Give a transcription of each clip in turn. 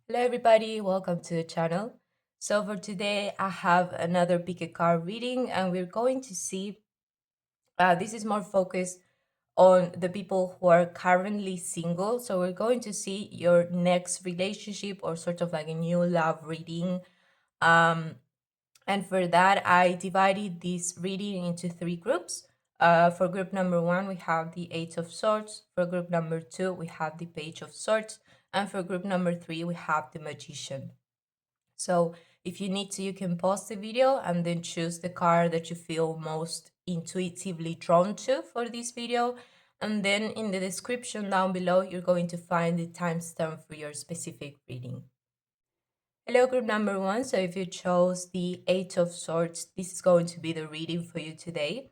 Hello everybody, welcome to the channel. So for today I have another pick a card reading and we're going to see, this is more focused on the people who are currently single. So we're going to see your next relationship or sort of like a new love reading. Um, and for that I divided this reading into three groups. For group number one, we have the Eight of Swords. For group number two, we have the Page of Swords. And for group number three, we have the Magician. So if you need to, you can pause the video and then choose the card that you feel most intuitively drawn to for this video. And then in the description down below, you're going to find the timestamp for your specific reading. Hello, group number one. So if you chose the Eight of Swords, this is going to be the reading for you today.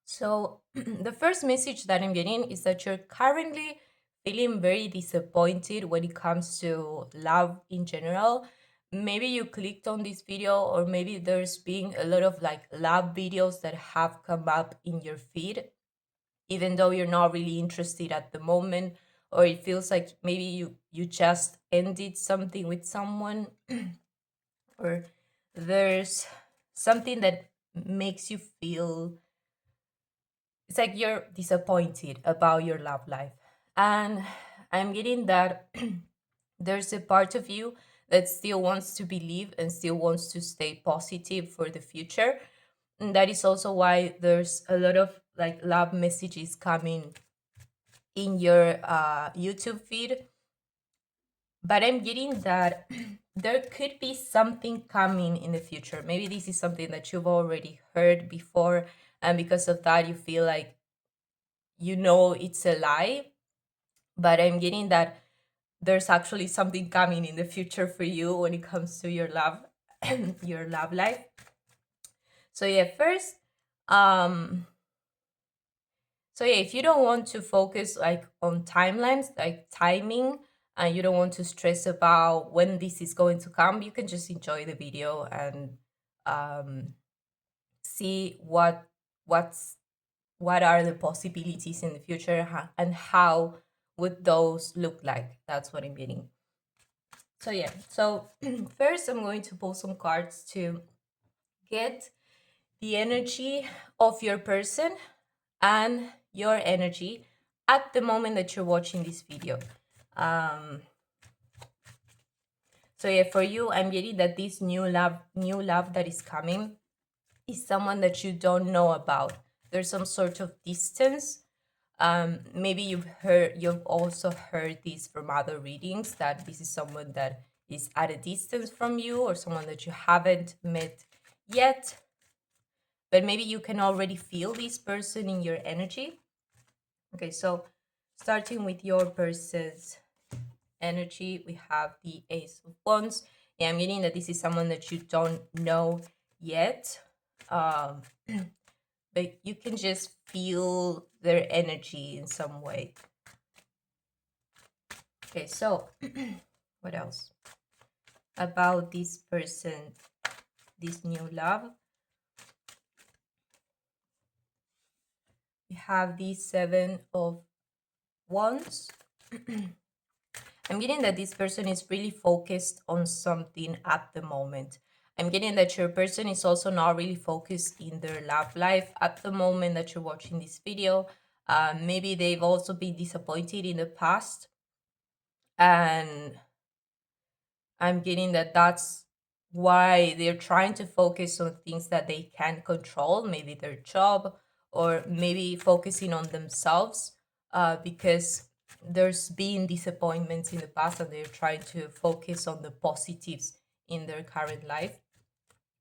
So the first message that I'm getting is that you're currently feeling very disappointed when it comes to love in general. Maybe you clicked on this video, or maybe there's been a lot of like love videos that have come up in your feed, even though you're not really interested at the moment, or it feels like maybe you just ended something with someone, or there's something that makes you feel it's like you're disappointed about your love life. And I'm getting that there's a part of you that still wants to believe and still wants to stay positive for the future. And that is also why there's a lot of like love messages coming in your YouTube feed. But I'm getting that there could be something coming in the future. Maybe this is something that you've already heard before, and because of that, you feel like you know it's a lie. But I'm getting that there's actually something coming in the future for you when it comes to your love your love life. So yeah, first, um so yeah, if you don't want to focus like on timelines, like timing, and you don't want to stress about when this is going to come, you can just enjoy the video and um see what's what are the possibilities in the future, and how would those look like. That's what I'm getting. So yeah, so first I'm going to pull some cards to get the energy of your person and your energy at the moment that you're watching this video. um so yeah, for you, I'm getting that this new love that is coming is someone that you don't know about. There's some sort of distance. Maybe you've also heard this from other readings, that this is someone that is at a distance from you, or someone that you haven't met yet, but maybe you can already feel this person in your energy. Okay, so starting with your person's energy, we have the Ace of Wands. Yeah, I'm getting that this is someone that you don't know yet, um, but you can just feel their energy in some way. Okay, so what else about this person, this new love? We have the Seven of Wands. I'm getting that this person is really focused on something at the moment. I'm getting that your person is also not really focused in their love life at the moment that you're watching this video. Maybe they've also been disappointed in the past, and I'm getting that that's why they're trying to focus on things that they can control, maybe their job, or maybe focusing on themselves, because there's been disappointments in the past and they're trying to focus on the positives in their current life.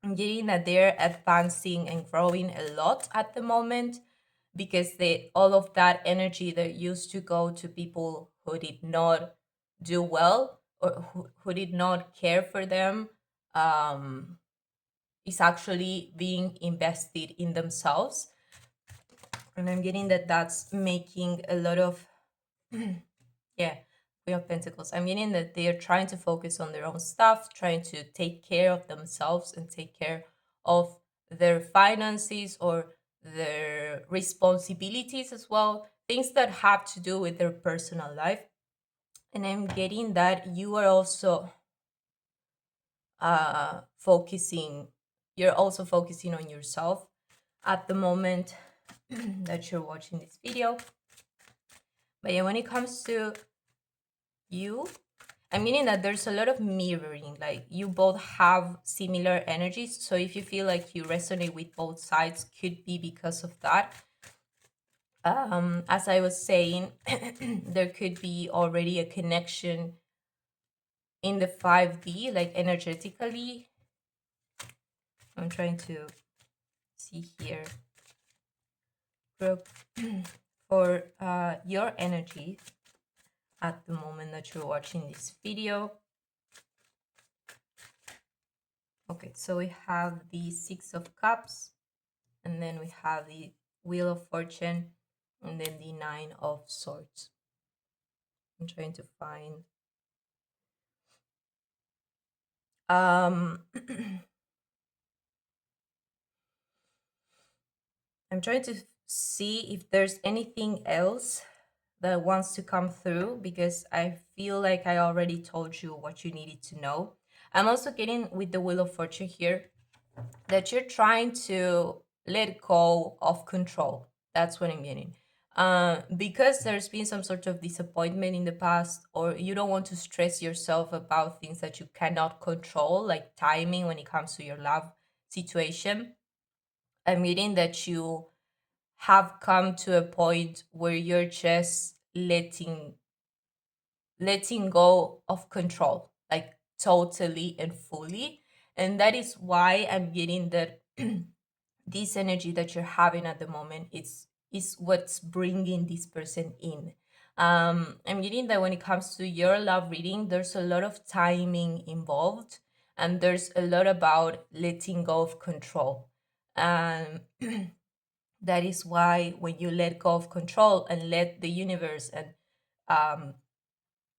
I'm getting that they're advancing and growing a lot at the moment, because they all of that energy that used to go to people who did not do well, or who did not care for them, um, is actually being invested in themselves. And I'm getting that that's making a lot of yeah, Queen of Pentacles. I'm getting that they're trying to focus on their own stuff, trying to take care of themselves and take care of their finances or their responsibilities as well, things that have to do with their personal life. And I'm getting that you are also focusing, you're also focusing on yourself at the moment that you're watching this video. But yeah, when it comes to you, I'm meaning that there's a lot of mirroring. Like you both have similar energies. So if you feel like you resonate with both sides, could be because of that. As I was saying, there could be already a connection in the 5D, like energetically. I'm trying to see here. For your energy at the moment that you're watching this video. Okay, so we have the Six of Cups, and then we have the Wheel of Fortune, and then the Nine of Swords. I'm trying to find I'm trying to see if there's anything else that wants to come through, because I feel like I already told you what you needed to know. I'm also getting with the Wheel of Fortune here that you're trying to let go of control. That's what I'm getting. Because there's been some sort of disappointment in the past, or you don't want to stress yourself about things that you cannot control, like timing when it comes to your love situation. I'm getting that you have come to a point where you're just letting go of control, like totally and fully. And that is why I'm getting that this energy that you're having at the moment is what's bringing this person in. I'm getting that when it comes to your love reading, there's a lot of timing involved, and there's a lot about letting go of control. And that is why when you let go of control and let the universe and um,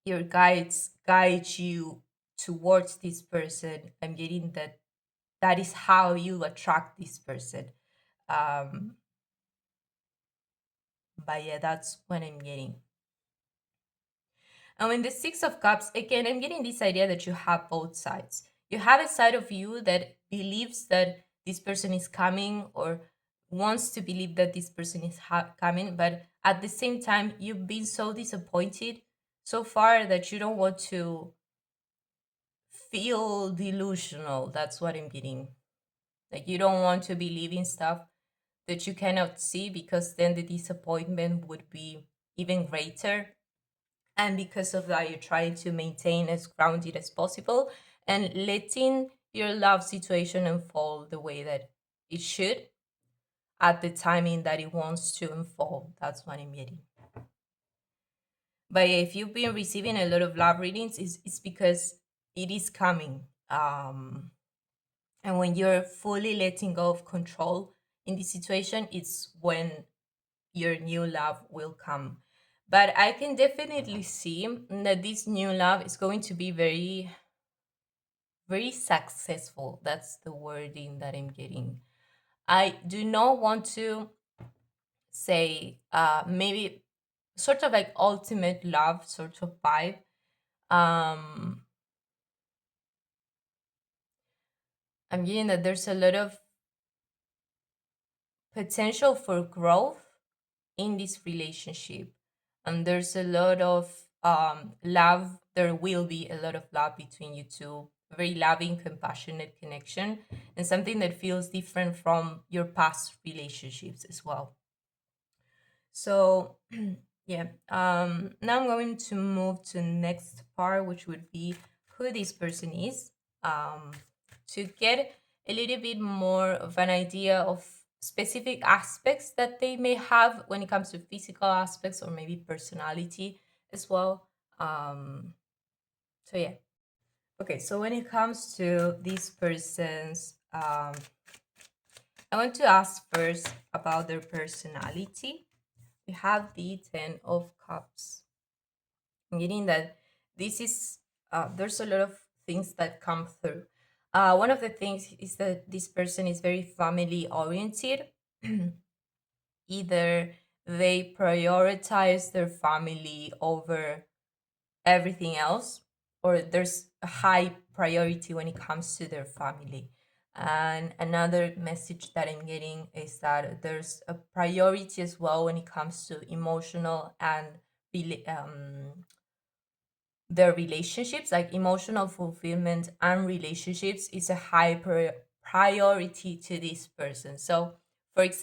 your guides guide you towards this person, I'm getting that that is how you attract this person. um but yeah, that's what I'm getting. And when the Six of Cups, again, I'm getting this idea that you have both sides. You have a side of you that believes that this person is coming, or wants to believe that this person is coming, but at the same time you've been so disappointed so far that you don't want to feel delusional. That's what I'm getting. Like you don't want to believe in stuff that you cannot see, because then the disappointment would be even greater. And because of that, you're trying to maintain as grounded as possible and letting your love situation unfold the way that it should at the timing that it wants to unfold. That's what I'm getting. But if you've been receiving a lot of love readings, it's because it is coming. And when you're fully letting go of control in this situation, it's when your new love will come. But I can definitely see that this new love is going to be very, very successful. That's the wording that I'm getting. I do not want to say maybe sort of like ultimate love sort of vibe. Um, I'm getting that there's a lot of potential for growth in this relationship, and there's a lot of love. There will be a lot of love between you two, a very loving, compassionate connection, and something that feels different from your past relationships as well. So yeah, now I'm going to move to the next part, which would be who this person is, to get a little bit more of an idea of specific aspects that they may have when it comes to physical aspects, or maybe personality as well. So yeah. Okay, so when it comes to this person's, I want to ask first about their personality. We have the Ten of Cups. Meaning that this is, there's a lot of things that come through. One of the things is that this person is very family oriented. Either they prioritize their family over everything else, or there's a high priority when it comes to their family. And another message that I'm getting is that there's a priority as well when it comes to emotional and their relationships, like emotional fulfillment and relationships is a high priority to this person. So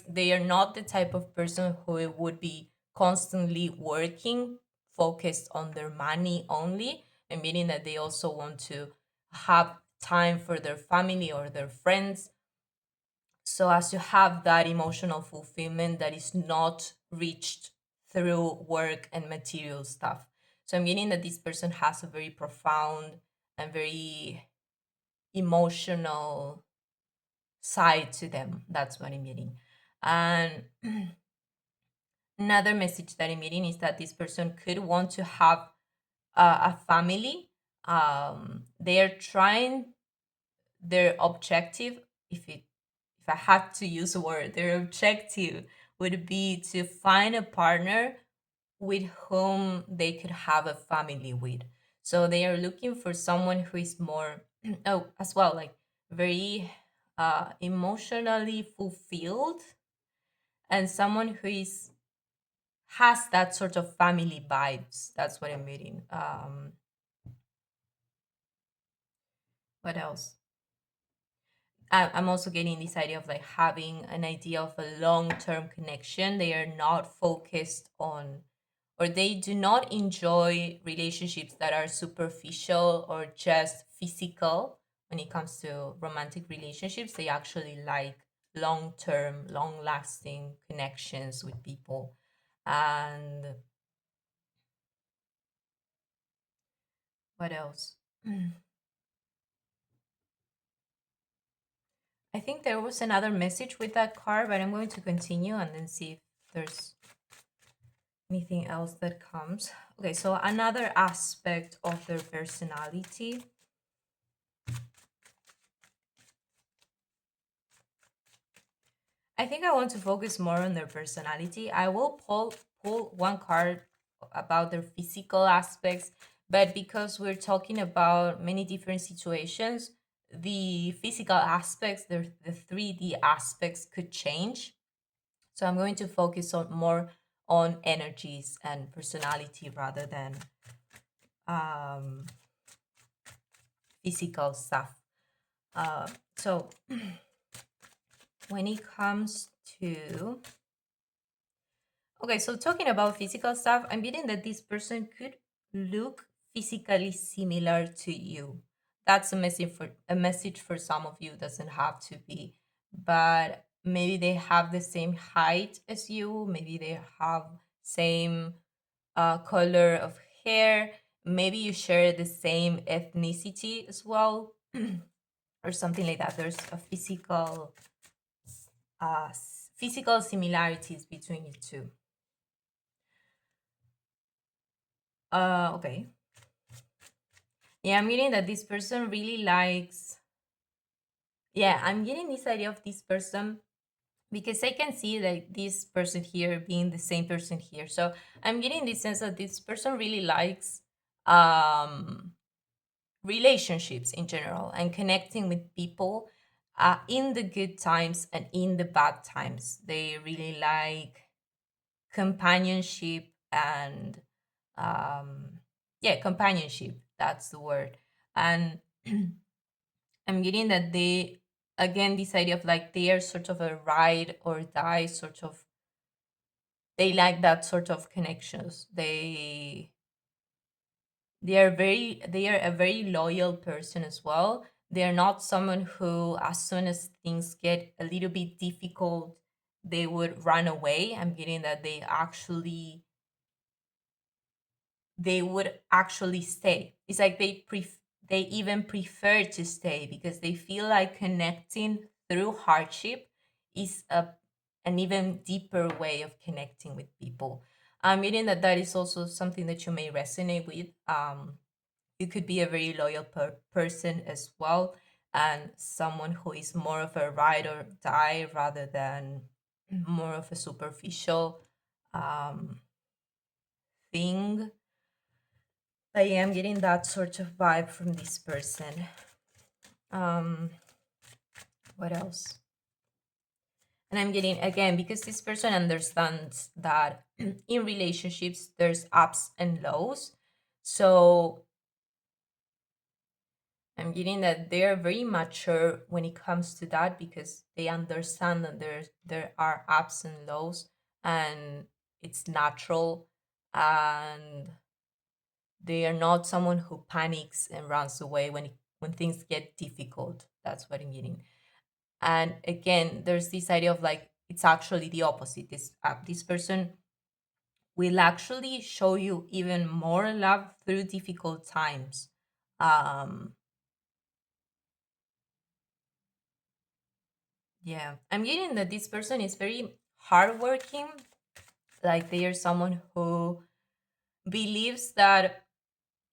they are not the type of person who would be constantly working focused on their money only, and meaning that they also want to have time for their family or their friends, so as to have that emotional fulfillment that is not reached through work and material stuff. So I'm getting that this person has a very profound and very emotional side to them. That's what I'm getting. And another message that I'm getting is that this person could want to have a family. They are trying their objective, if I had to use a word, their objective would be to find a partner with whom they could have a family with. So they are looking for someone who is more oh, as well, like very emotionally fulfilled, and someone who is has that sort of family vibes. That's what I'm reading. What else? I'm also getting this idea of like having an idea of a long term connection. They are not focused on, or they do not enjoy relationships that are superficial or just physical. When it comes to romantic relationships, they actually like long term, long lasting connections with people. And what else? I think there was another message with that card, but I'm going to continue and then see if there's anything else that comes. Okay, so another aspect of their personality. I think I want to focus more on their personality. I will pull one card about their physical aspects, but because we're talking about many different situations, the physical aspects, the 3D aspects could change. So I'm going to focus on more on energies and personality rather than um, physical stuff. So when it comes to okay, so talking about physical stuff, I'm getting that this person could look physically similar to you. That's a message for some of you. Doesn't have to be, but maybe they have the same height as you. Maybe they have same color of hair. Maybe you share the same ethnicity as well, or something like that. There's a physical similarities between you two. Okay. Yeah, I'm getting that this person really likes. Yeah, I'm getting this idea of this person because I can see like this person here being the same person here. So I'm getting this sense that this person really likes um relationships in general and connecting with people in the good times and in the bad times. They really like companionship and yeah, companionship. That's the word. And I'm getting that they again this idea of like they are sort of a ride or die sort of, they like that sort of connections. They are a very loyal person as well. They are not someone who as soon as things get a little bit difficult they would run away. I'm getting that they would actually stay. It's like they even prefer to stay because they feel like connecting through hardship is an even deeper way of connecting with people. I'm meaning that that is also something that you may resonate with. You could be a very loyal person as well, and someone who is more of a ride or die rather than more of a superficial um, thing. I am getting that sort of vibe from this person. Um, what else? And I'm getting, again, because this person understands that in relationships there's ups and lows. So I'm getting that they're very mature when it comes to that, because they understand that there are ups and lows, and it's natural, and they are not someone who panics and runs away when things get difficult. That's what I'm getting. And again, there's this idea of like it's actually the opposite. This person will actually show you even more love through difficult times. Um, yeah, I'm getting that this person is very hardworking. Like they are someone who believes that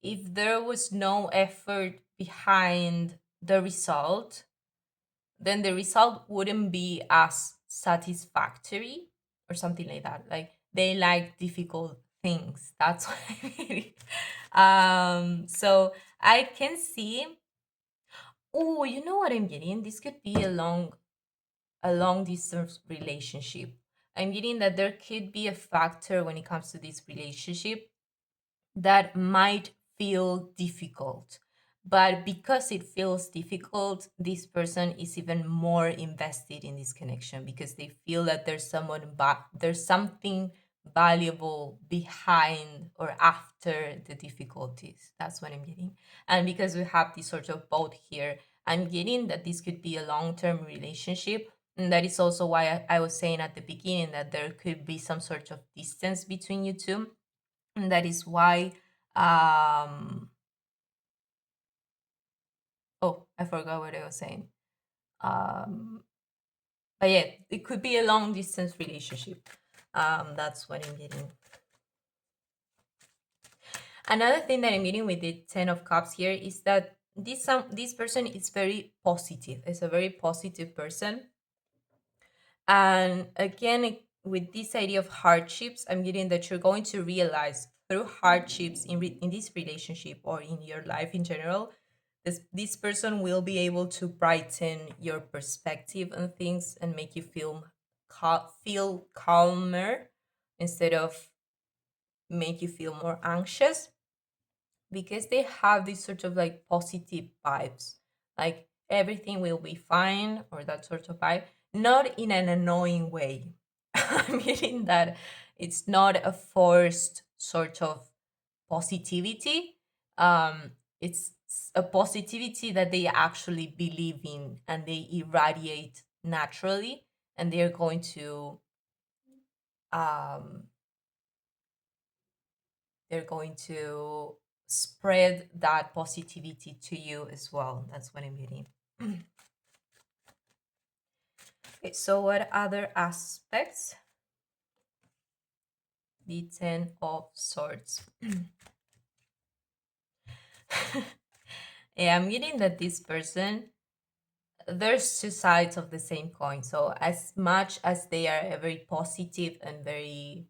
if there was no effort behind the result, then the result wouldn't be as satisfactory or something like that. Like they like difficult things. That's what I mean. So I can see. Oh, you know what I'm getting? This could be a long distance relationship. I'm getting that there could be a factor when it comes to this relationship that might feel difficult. But because it feels difficult, this person is even more invested in this connection because they feel that there's something valuable behind or after the difficulties. That's what I'm getting. And because we have this sort of both here, I'm getting that this could be a long-term relationship. And that is also why I was saying at the beginning that there could be some sort of distance between you two, and that is why um oh, I forgot what I was saying. um but yeah, it could be a long distance relationship. That's what I'm getting. Another thing that I'm getting with the 10 of cups here is that this person is very positive. It's a very positive person. And again, with this idea of hardships, I'm getting that you're going to realize through hardships in this relationship or in your life in general, this person will be able to brighten your perspective on things and make you feel calmer instead of make you feel more anxious, because they have this sort of like positive vibes, like everything will be fine, or that sort of vibe, not in an annoying way. I'm meaning that it's not a forced sort of positivity. It's a positivity that they actually believe in and they irradiate naturally, and they're going to um, they're going to spread that positivity to you as well. That's what I'm getting. Okay, so what other aspects? The 10 of swords. Yeah, I'm getting that this person, there's two sides of the same coin. So as much as they are a very positive and very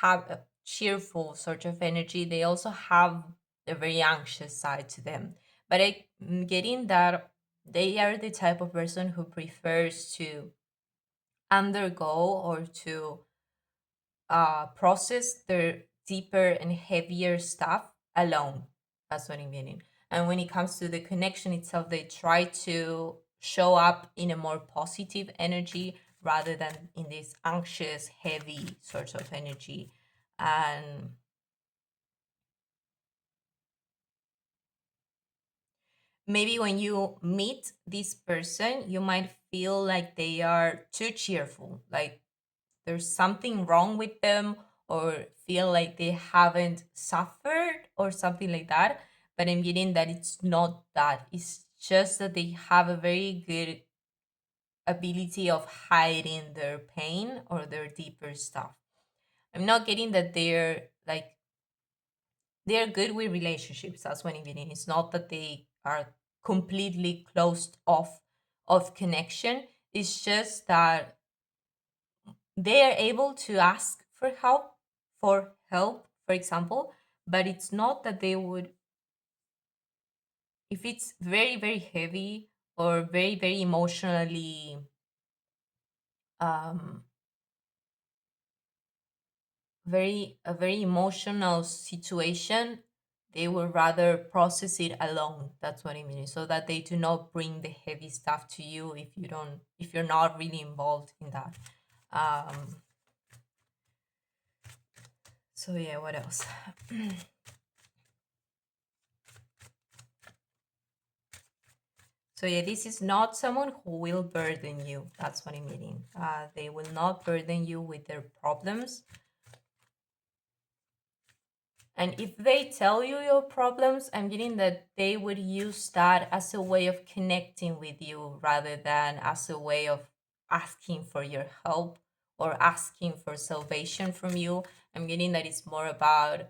have a cheerful sort of energy, they also have a very anxious side to them. But I'm getting that they are the type of person who prefers to undergo or to process their deeper and heavier stuff alone. That's what I'm meaning. And when it comes to the connection itself, they try to show up in a more positive energy rather than in this anxious, heavy sort of energy. And maybe when you meet this person, you might feel like they are too cheerful, like there's something wrong with them, or feel like they haven't suffered or something like that. But I'm getting that it's not that. It's just that they have a very good ability of hiding their pain or their deeper stuff. I'm not getting that they're good with relationships. That's what I'm getting. It's not that they are completely closed off of connection. It's just that they are able to ask for help, for example, but it's not that they would, if it's very, very heavy or very, very emotionally, um, a very emotional situation, they would rather process it alone. That's what I mean. So that they do not bring the heavy stuff to you if you don't, if you're not really involved in that. Um, so yeah, what else? So yeah, this is not someone who will burden you. That's what I'm meaning. They will not burden you with their problems. And if they tell you your problems, I'm getting that they would use that as a way of connecting with you rather than as a way of asking for your help or asking for salvation from you. I'm getting that it's more about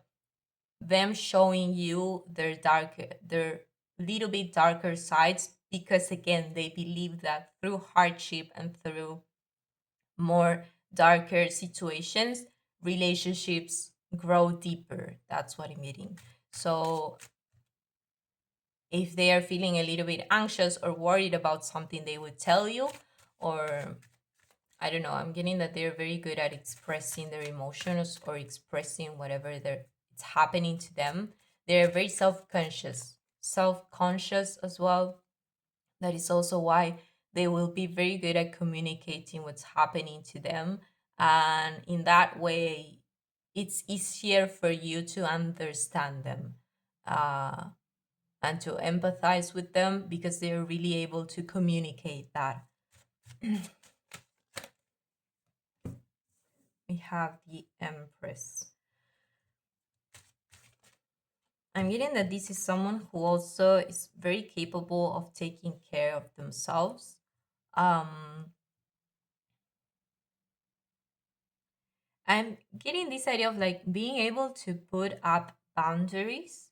them showing you their little bit darker sides, because again, they believe that through hardship and through more darker situations, relationships grow deeper. That's what I'm meaning. So if they are feeling a little bit anxious or worried about something, they would tell you. Or I don't know, I'm getting that they're very good at expressing their emotions or expressing whatever it's happening to them. They're very self-conscious as well. That is also why they will be very good at communicating what's happening to them. And in that way, it's easier for you to understand them, uh, and to empathize with them because they're really able to communicate that. We have the Empress. I'm getting that this is someone who also is very capable of taking care of themselves. Um, I'm getting this idea of like being able to put up boundaries,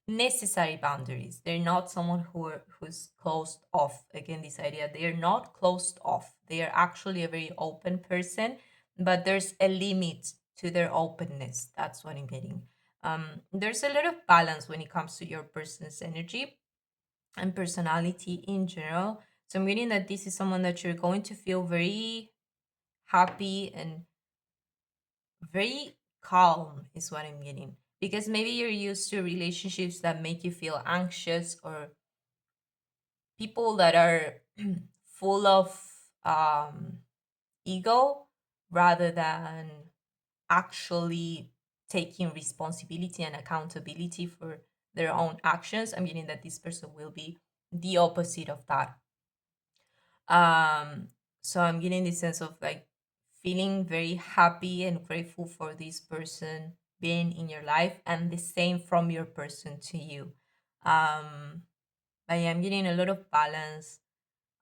necessary boundaries. They're not someone who's closed off. Again, this idea, they're not closed off. They are actually a very open person, but there's a limit to their openness. That's what I'm getting. There's a lot of balance when it comes to your person's energy and personality in general. So I'm getting that this is someone that you're going to feel very happy and very calm, is what I'm getting. Because maybe you're used to relationships that make you feel anxious, or people that are full of um, ego rather than actually taking responsibility and accountability for their own actions. I'm getting that this person will be the opposite of that. um so I'm getting this sense of like feeling very happy and grateful for this person being in your life, and the same from your person to you. I am getting a lot of balance.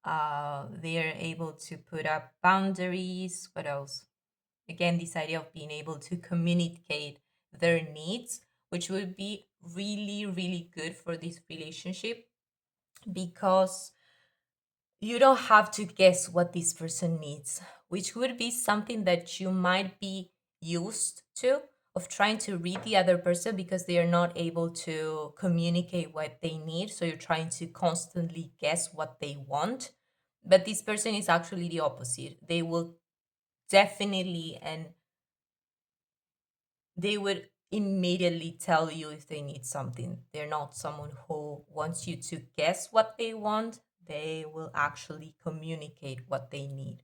They are able to put up boundaries. What else? Again, this idea of being able to communicate their needs, which would be really, really good for this relationship, because you don't have to guess what this person needs, which would be something that you might be used to, of trying to read the other person because they are not able to communicate what they need. So you're trying to constantly guess what they want. But this person is actually the opposite. They will definitely, and they would immediately tell you if they need something. They're not someone who wants you to guess what they want. They will actually communicate what they need.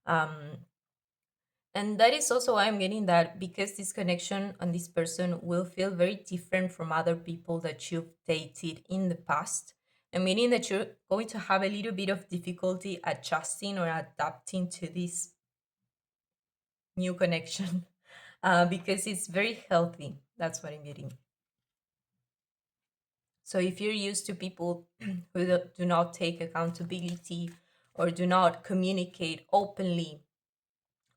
Um, and that is also why I'm getting that, because this connection on this person will feel very different from other people that you've dated in the past. And meaning that you're going to have a little bit of difficulty adjusting or adapting to this new connection, because it's very healthy. That's what I'm getting. So if you're used to people who do not take accountability or do not communicate openly,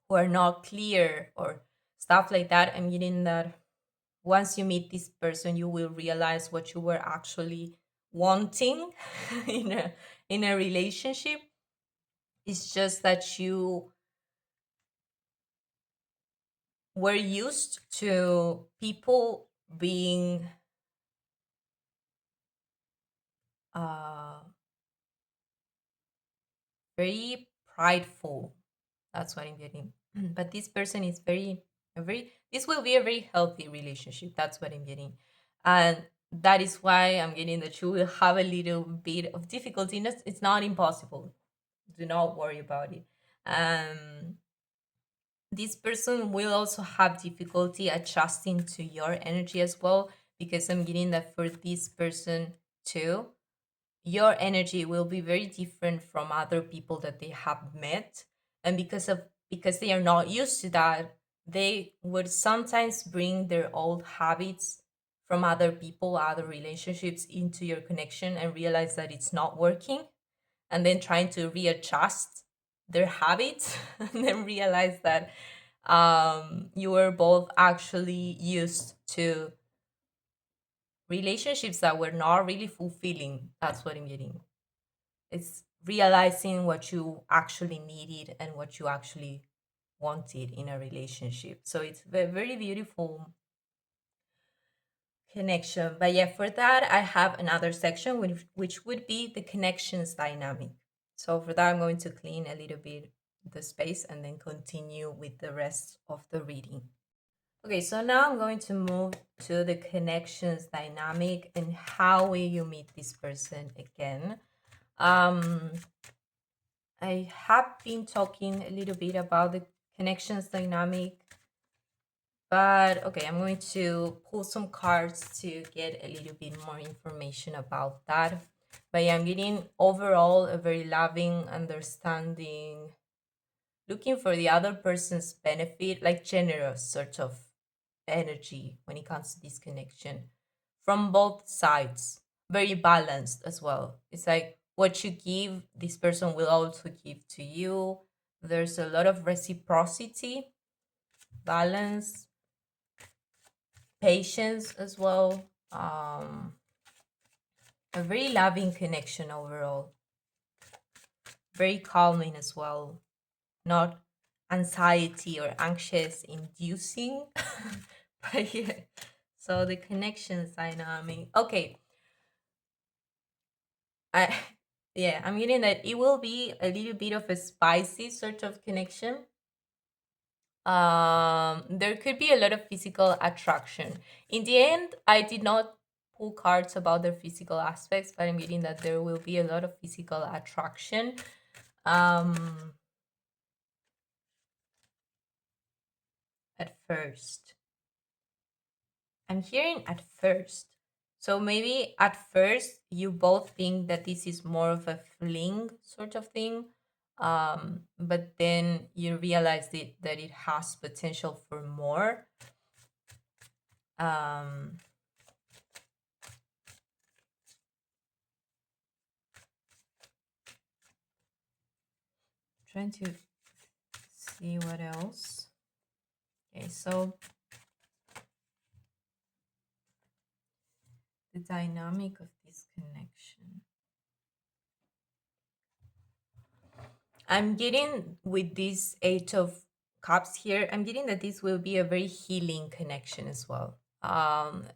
who are not clear or stuff like that, I'm getting that once you meet this person, you will realize what you were actually wanting in a relationship. It's just that you were used to people being uh very prideful. That's what I'm getting. But this person is this will be a very healthy relationship. That's what I'm getting. And that is why I'm getting that you will have a little bit of difficulty. It's not impossible. Do not worry about it. Um, this person will also have difficulty adjusting to your energy as well, because I'm getting that for this person too, your energy will be very different from other people that they have met. And because they are not used to that, they would sometimes bring their old habits from other people, other relationships into your connection, and realize that it's not working, and then trying to readjust their habits and then realize that you were both actually used to relationships that were not really fulfilling. That's what I'm getting. It's realizing what you actually needed and what you actually wanted in a relationship. So it's a very beautiful connection. But yeah, for that, I have another section, which would be the connections dynamic. So for that, I'm going to clean a little bit the space and then continue with the rest of the reading. Okay, so now I'm going to move to the connections dynamic and how will you meet this person again. Um, I have been talking a little bit about the connections dynamic, but okay, I'm going to pull some cards to get a little bit more information about that. But yeah, I'm getting overall a very loving, understanding, looking for the other person's benefit, like generous sort of energy when it comes to this connection from both sides, very balanced as well. It's like what you give, this person will also give to you. There's a lot of reciprocity, balance, patience as well. A very loving connection overall, very calming as well, not anxiety or anxious inducing. But yeah, so the connections dynamic. Okay, I yeah, I'm getting that it will be a little bit of a spicy sort of connection. There could be a lot of physical attraction. In the end, I did not pull cards about their physical aspects, but I'm getting that there will be a lot of physical attraction. Um, at first. I'm hearing at first. So maybe at first you both think that this is more of a fling sort of thing. But then you realize that it has potential for more. Um, trying to see what else. Okay, so the dynamic of this connection. I'm getting with this Eight of Cups here, I'm getting that this will be a very healing connection as well.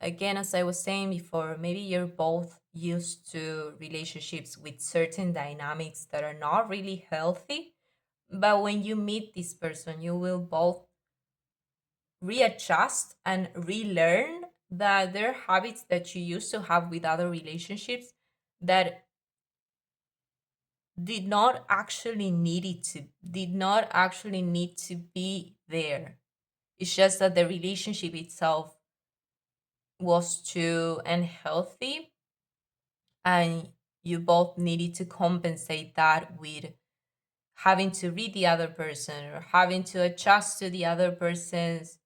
Again, as I was saying before, maybe you're both used to relationships with certain dynamics that are not really healthy. But when you meet this person, you will both readjust and relearn that there are habits that you used to have with other relationships that did not actually need to be there. It's just that the relationship itself was too unhealthy, and you both needed to compensate that with having to read the other person or having to adjust to the other person's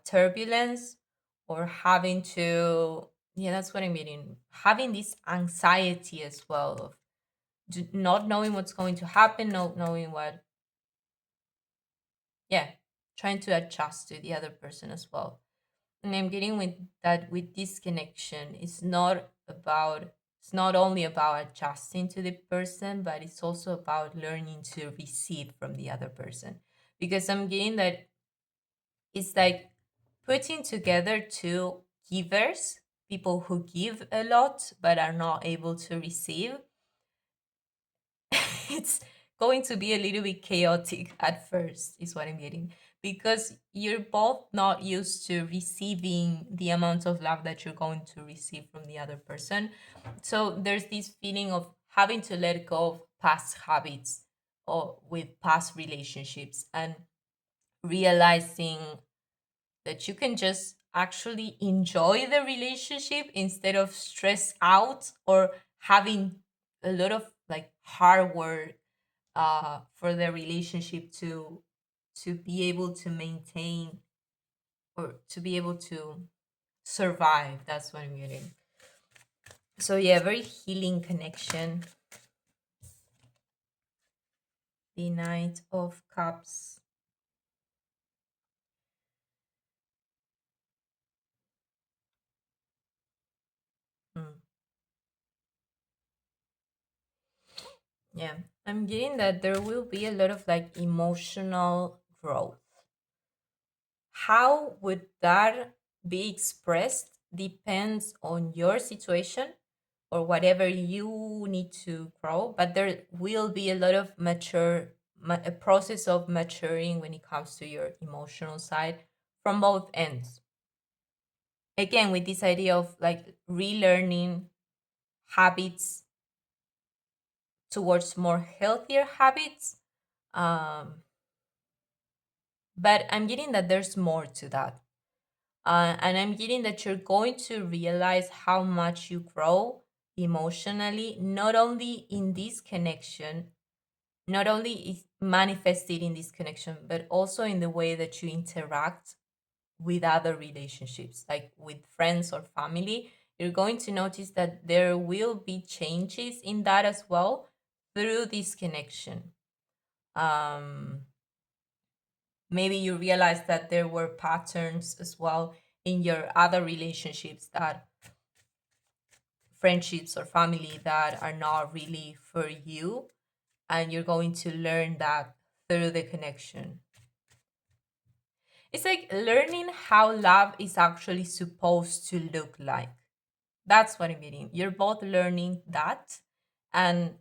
turbulence, or having to, yeah, that's what I mean, having this anxiety as well of not knowing what's going to happen, not knowing what, yeah, trying to adjust to the other person as well. And I'm getting with that with this connection, it's not only about adjusting to the person, but it's also about learning to receive from the other person. Because I'm getting that it's like putting together two givers, people who give a lot but are not able to receive, it's going to be a little bit chaotic at first, is what I'm getting. Because you're both not used to receiving the amount of love that you're going to receive from the other person. So there's this feeling of having to let go of past habits or with past relationships, and realizing that you can just actually enjoy the relationship instead of stress out or having a lot of like hard work for the relationship to be able to maintain or to be able to survive. That's what I'm getting. So yeah, very healing connection. The Knight of Cups. Hmm. Yeah, I'm getting that there will be a lot of like emotional growth. How would that be expressed depends on your situation or whatever you need to grow, but there will be a lot of a process of maturing when it comes to your emotional side from both ends. Again, with this idea of like relearning habits towards more healthier habits. Um, but I'm getting that there's more to that. And I'm getting that you're going to realize how much you grow emotionally, not only in this connection, not only is manifested in this connection, but also in the way that you interact with other relationships, like with friends or family. You're going to notice that there will be changes in that as well through this connection. Um, Maybe you realize that there were patterns as well in your other relationships, that friendships or family that are not really for you, and you're going to learn that through the connection. It's like learning how love is actually supposed to look like. That's what I'm meaning. You're both learning that, and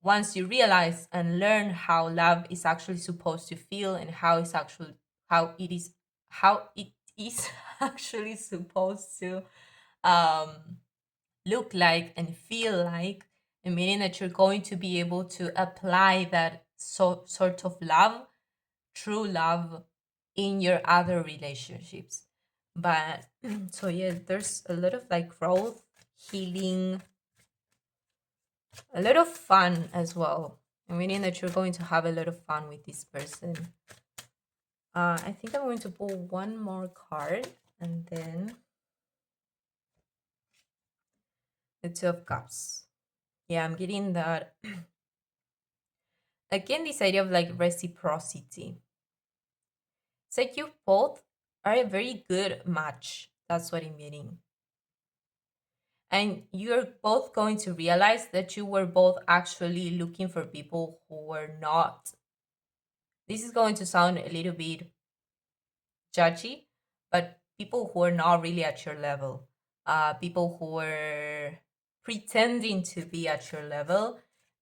once you realize and learn how love is actually supposed to feel, and how it is how it is actually supposed to um look like and feel like, and meaning that you're going to be able to apply that sort of love, true love, in your other relationships. But so yeah, there's a lot of like growth, healing, a lot of fun as well. Meaning that you're going to have a lot of fun with this person. I think I'm going to pull one more card, and then the Two of Cups. Yeah, I'm getting that. Again, this idea of like reciprocity. It's like you both are a very good match. That's what I'm getting. And you're both going to realize that you were both actually looking for people who were not. This is going to sound a little bit judgy, but people who are not really at your level, people who are pretending to be at your level,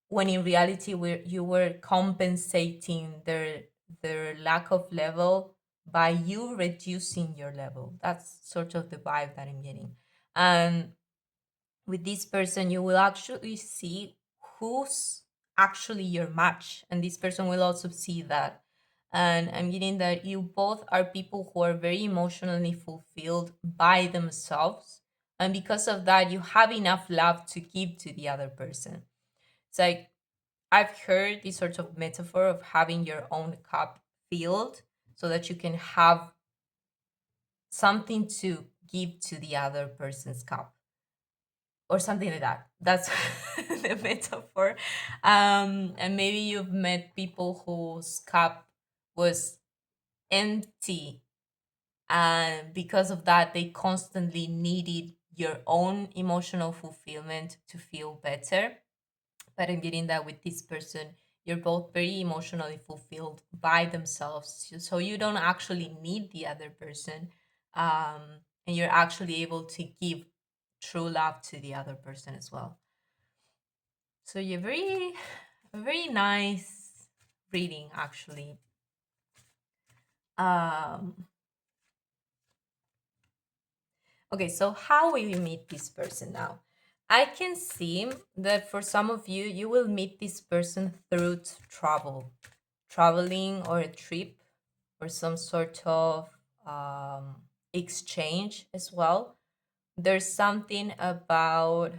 when in reality you were compensating their lack of level by you reducing your level. That's sort of the vibe that I'm getting. And with this person, you will actually see who's actually your match, and this person will also see that. And I'm getting that you both are people who are very emotionally fulfilled by themselves, and because of that you have enough love to give to the other person. It's like, I've heard this sort of metaphor of having your own cup filled so that you can have something to give to the other person's cup, or something like that. That's the metaphor. And maybe you've met people whose cup was empty, and because of that, they constantly needed your own emotional fulfillment to feel better. But I'm getting that with this person, you're both very emotionally fulfilled by themselves, so you don't actually need the other person. and you're actually able to give true love to the other person as well. So you're very nice reading actually. Um, okay, so how will you meet this person now? I can see that for some of you, you will meet this person through travel, traveling or a trip or some sort of exchange as well. There's something about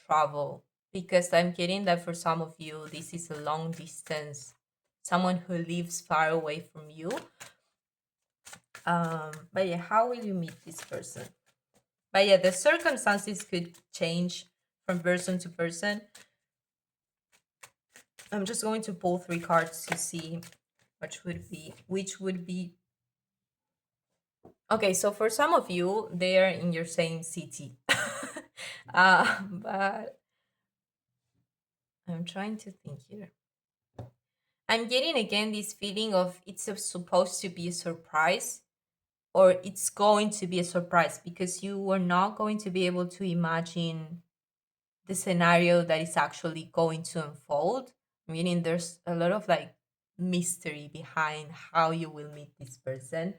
travel because I'm getting that for some of you, this is a long distance, someone who lives far away from you. But yeah, how will you meet this person? But yeah, the circumstances could change from person to person. I'm just going to pull three cards to see which would be. Okay, so for some of you, they are in your same city. But I'm trying to think here. I'm getting again this feeling of supposed to be a surprise, or it's going to be a surprise because you are not going to be able to imagine the scenario that is actually going to unfold. Meaning there's a lot of like mystery behind how you will meet this person.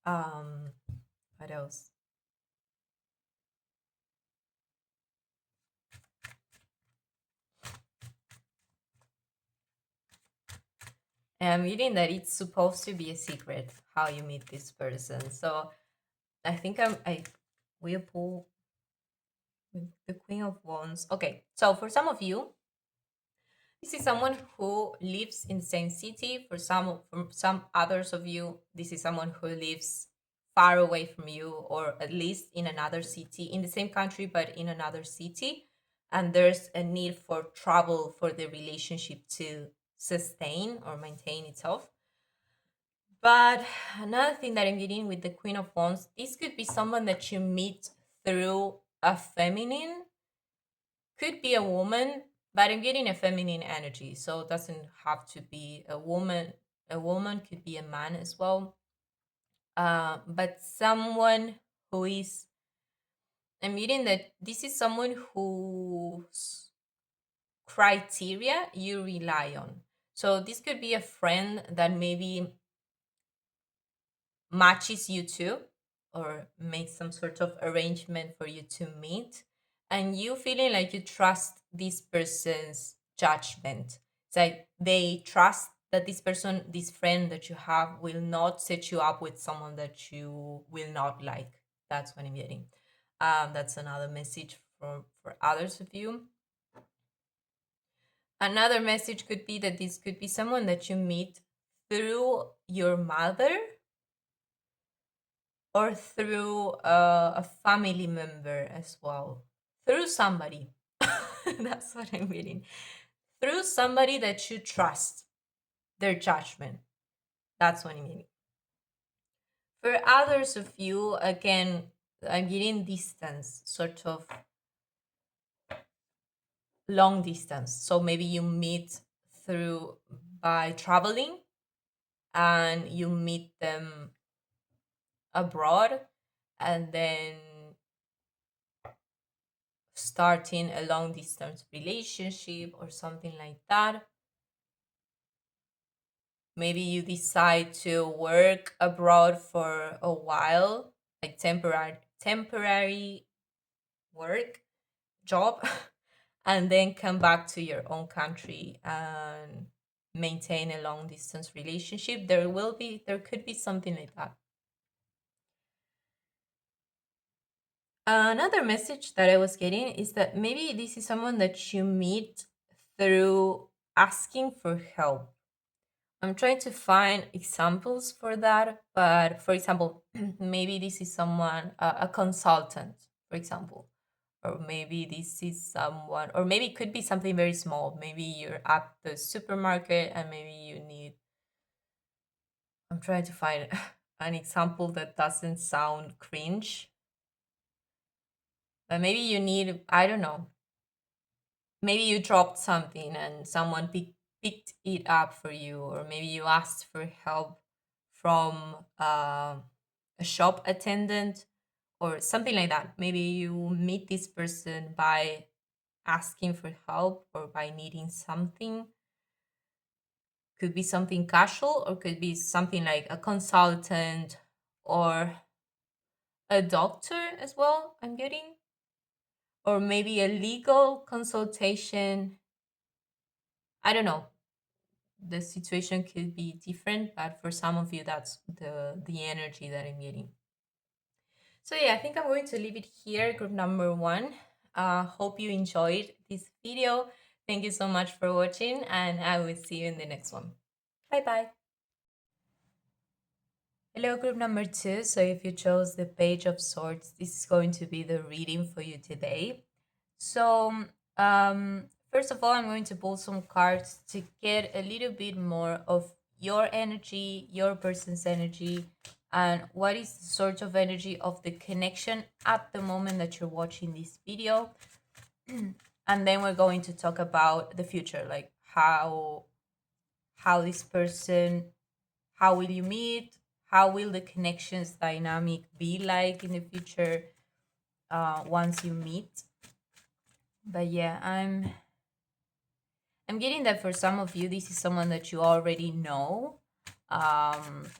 Um, what else? And I'm reading that it's supposed to be a secret how you meet this person. So I think I will pull the Queen of Wands. Okay, so for some of you, this is someone who lives in the same city. For some others of you, this is someone who lives far away from you, or at least in another city, in the same country, but in another city. And there's a need for travel for the relationship to sustain or maintain itself. But another thing that I'm getting with the Queen of Wands, this could be someone that you meet through a feminine, could be a woman, but I'm getting a feminine energy. So it doesn't have to be a woman. A woman could be a man as well. But someone who is, I'm reading that this is someone whose criteria you rely on. So this could be a friend that maybe matches you to, or makes some sort of arrangement for you to meet, and you feeling like you trust this person's judgment. It's like they trust that this person, this friend that you have, will not set you up with someone that you will not like. That's what I'm getting. That's another message for others of you. Another message could be that this could be someone that you meet through your mother, or through a family member as well. Through somebody. That's what I'm reading. Through somebody that you trust their judgment. That's what I'm meaning. For others of you, again, I'm getting distance, sort of long distance. So maybe you meet through by traveling, and you meet them abroad, and then starting a long distance relationship or something like that. Maybe you decide to work abroad for a while, like temporary work job, and then come back to your own country and maintain a long distance relationship. There could be something like that. Another message that I was getting is that maybe this is someone that you meet through asking for help. I'm trying to find examples for that, but for example, maybe this is someone, a consultant, for example, or maybe this is someone, or maybe it could be something very small. Maybe you're at the supermarket and maybe you need, I'm trying to find an example that doesn't sound cringe, but maybe you need, I don't know, maybe you dropped something and someone picked it up for you, or maybe you asked for help from a shop attendant or something like that. Maybe you meet this person by asking for help or by needing something. Could be something casual or could be something like a consultant or a doctor as well, I'm getting, or maybe a legal consultation. I don't know. The situation could be different, but for some of you, that's the energy that I'm getting. So yeah, I think I'm going to leave it here, group number one. Hope you enjoyed this video. Thank you so much for watching, and I will see you in the next one. Bye bye. Hello, group number two. So if you chose the Page of Swords, this is going to be the reading for you today. So, first of all, I'm going to pull some cards to get a little bit more of your energy, your person's energy, and what is the sort of energy of the connection at the moment that you're watching this video. And then we're going to talk about the future, like how this person, how will you meet, how will the connections dynamic be like in the future once you meet. But yeah, I'm getting that for some of you, this is someone that you already know,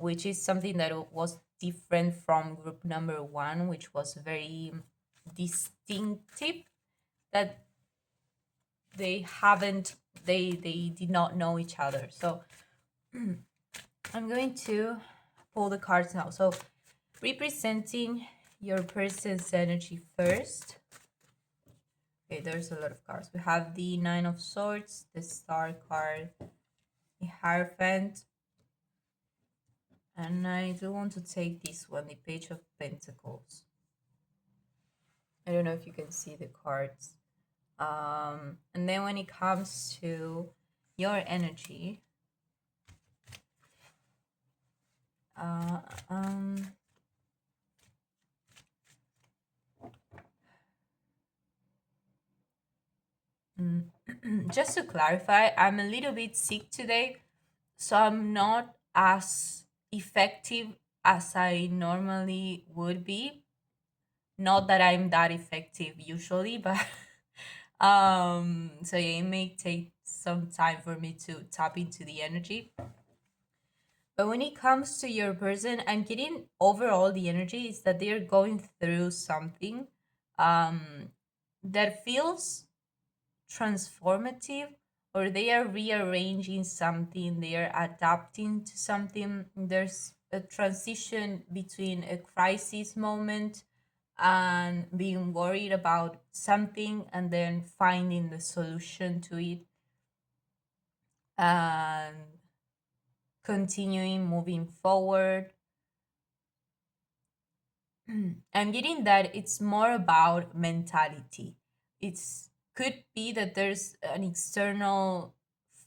which is something that was different from group number one, which was very distinctive, that they did not know each other. So I'm going to pull the cards now. So representing your person's energy first. Okay, there's a lot of cards. We have the Nine of Swords, the Star card, the Hierophant, and I do want to take this one, the Page of Pentacles. I don't know if you can see the cards. And then when it comes to your energy, uh, um, just to clarify, I'm a little bit sick today, so I'm not as effective as I normally would be. Not that I'm that effective usually, but so yeah, it may take some time for me to tap into the energy. But when it comes to your person, I'm getting overall the energy is that they're going through something that feels transformative, or they are rearranging something, they are adapting to something. There's a transition between a crisis moment and being worried about something and then finding the solution to it and continuing moving forward. I'm getting that it's more about mentality. It's could be that there's an external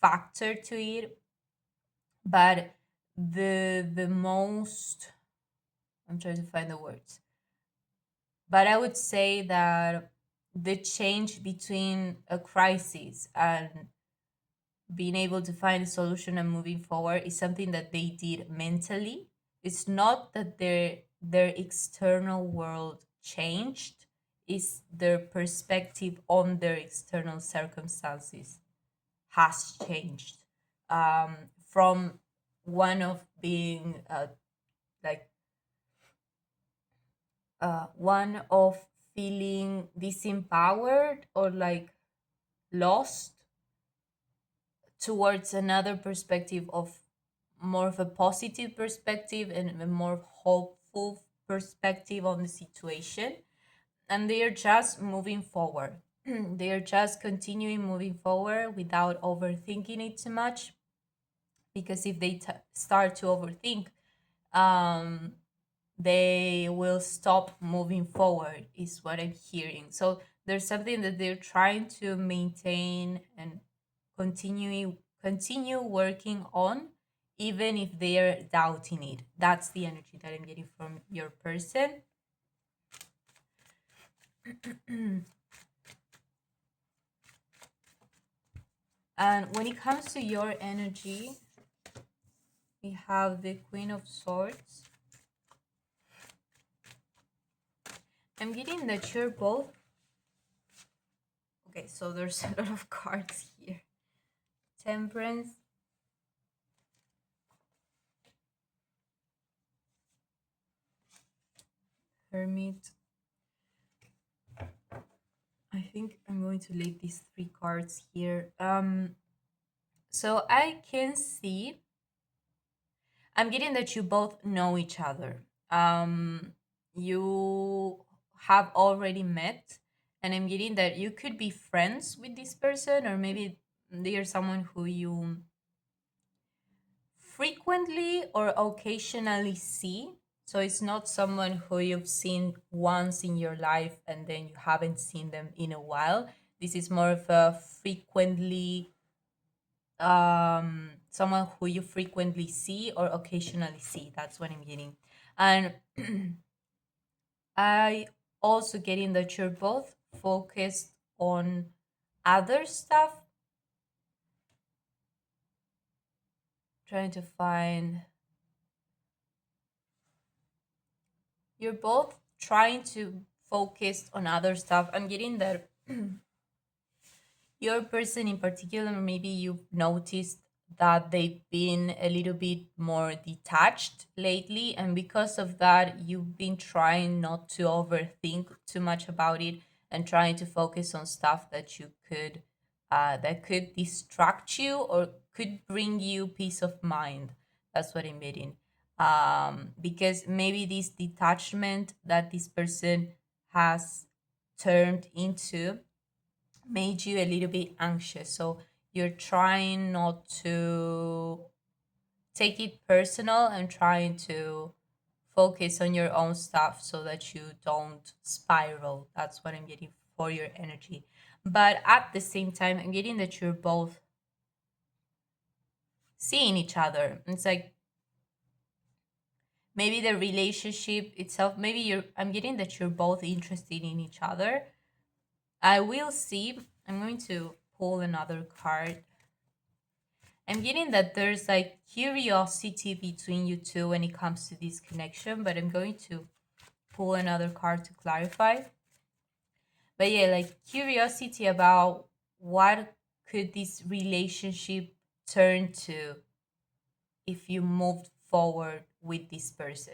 factor to it, but the most, I'm trying to find the words, but I would say that the change between a crisis and being able to find a solution and moving forward is something that they did mentally. It's not that their external world changed, it's their perspective on their external circumstances has changed, from one of being like one of feeling disempowered or like lost, towards another perspective of more of a positive perspective and a more hopeful perspective on the situation. And they are just moving forward. They are just continuing moving forward without overthinking it too much, because if they start to overthink, um, they will stop moving forward, is what I'm hearing. So there's something that they're trying to maintain and continue working on, even if they're doubting it. That's the energy that I'm getting from your person. And when it comes to your energy, We have the Queen of Swords. I'm getting that you're both. Okay, so there's a lot of cards here. Temperance. Hermit. I think I'm going to leave these three cards here. So I can see, I'm getting that you both know each other. You have already met, and I'm getting that you could be friends with this person, or maybe they are someone who you frequently or occasionally see. So it's not someone who you've seen once in your life and then you haven't seen them in a while. This is more of a frequently someone who you frequently see or occasionally see. That's what I'm getting. And I also getting that you're both focused on other stuff, trying to find, you're both trying to focus on other stuff. I'm getting that your person in particular, maybe you've noticed that they've been a little bit more detached lately, and because of that you've been trying not to overthink too much about it and trying to focus on stuff that you could that could distract you or could bring you peace of mind. That's what I'm meaning. Because maybe this detachment that this person has turned into made you a little bit anxious. So you're trying not to take it personal and trying to focus on your own stuff so that you don't spiral. That's what I'm getting for your energy. But at the same time, I'm getting that you're both seeing each other. It's like maybe the relationship itself, maybe I'm getting that you're both interested in each other. I will see. I'm going to pull another card. I'm getting that there's like curiosity between you two when it comes to this connection, but I'm going to pull another card to clarify. But yeah, like curiosity about what could this relationship turn to if you moved forward with this person.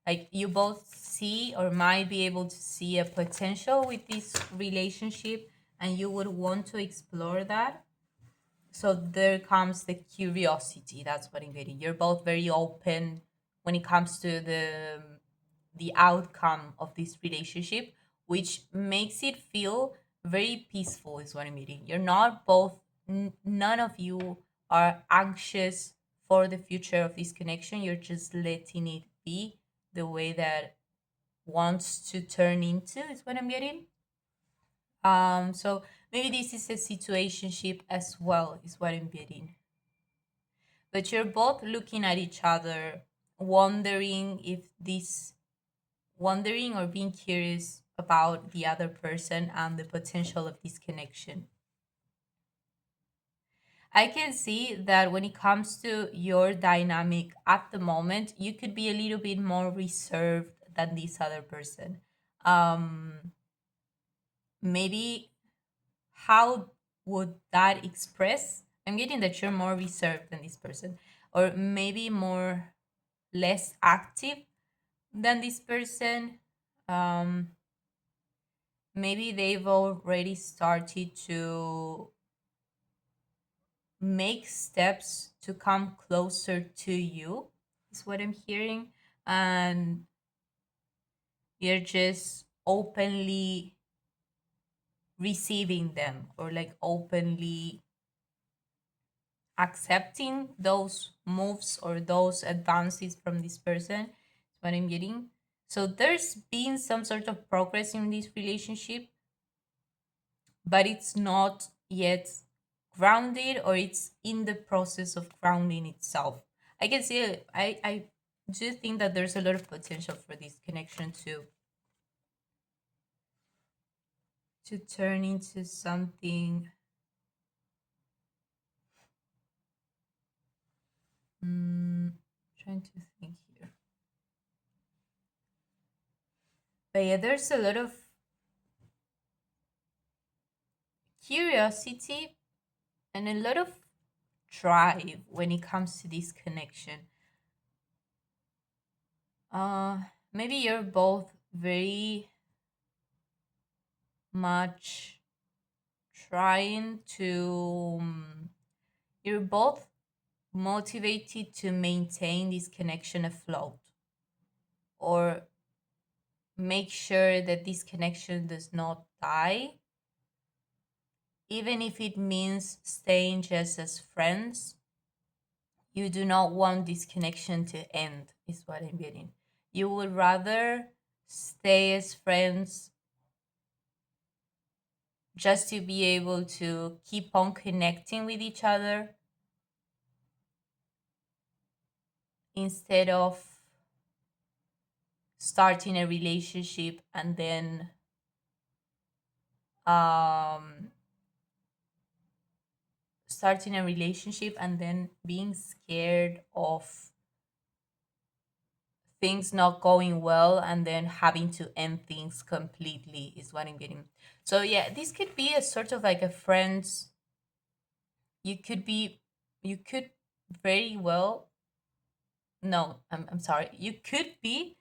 Like you both see or might be able to see a potential with this relationship and you would want to explore that. So there comes the curiosity. That's what I'm getting. You're both very open when it comes to the outcome of this relationship, which makes it feel very peaceful. Is what I'm getting. You're not both. None of you are anxious for the future of this connection. You're just letting it be the way that wants to turn into. Is what I'm getting. So maybe this is a situationship as well. Is what I'm getting. But you're both looking at each other, wondering if this, wondering or being curious about the other person and the potential of this connection. I can see that when it comes to your dynamic at the moment, you could be a little bit more reserved than this other person. Maybe how would that express? I'm getting that you're more reserved than this person, or maybe more less active than this person. Um, Maybe they've already started to make steps to come closer to you, is what I'm hearing. And you're just openly receiving them or like openly accepting those moves or those advances from this person, is what I'm getting. So there's been some sort of progress in this relationship, but it's not yet grounded or it's in the process of grounding itself. I can see I do think that there's a lot of potential for this connection to turn into something trying to think here. But yeah, there's a lot of curiosity and a lot of drive when it comes to this connection. Uh, Maybe you're both very much trying to. You're both motivated to maintain this connection afloat or make sure that this connection does not die, even if it means staying just as friends. You do not want this connection to end, is what I'm getting. You would rather stay as friends just to be able to keep on connecting with each other instead of starting a relationship and then um being scared of things not going well and then having to end things completely, is what I'm getting. So yeah, this could be a sort of like a friends. You could be, you could very well, no, I'm sorry. You could be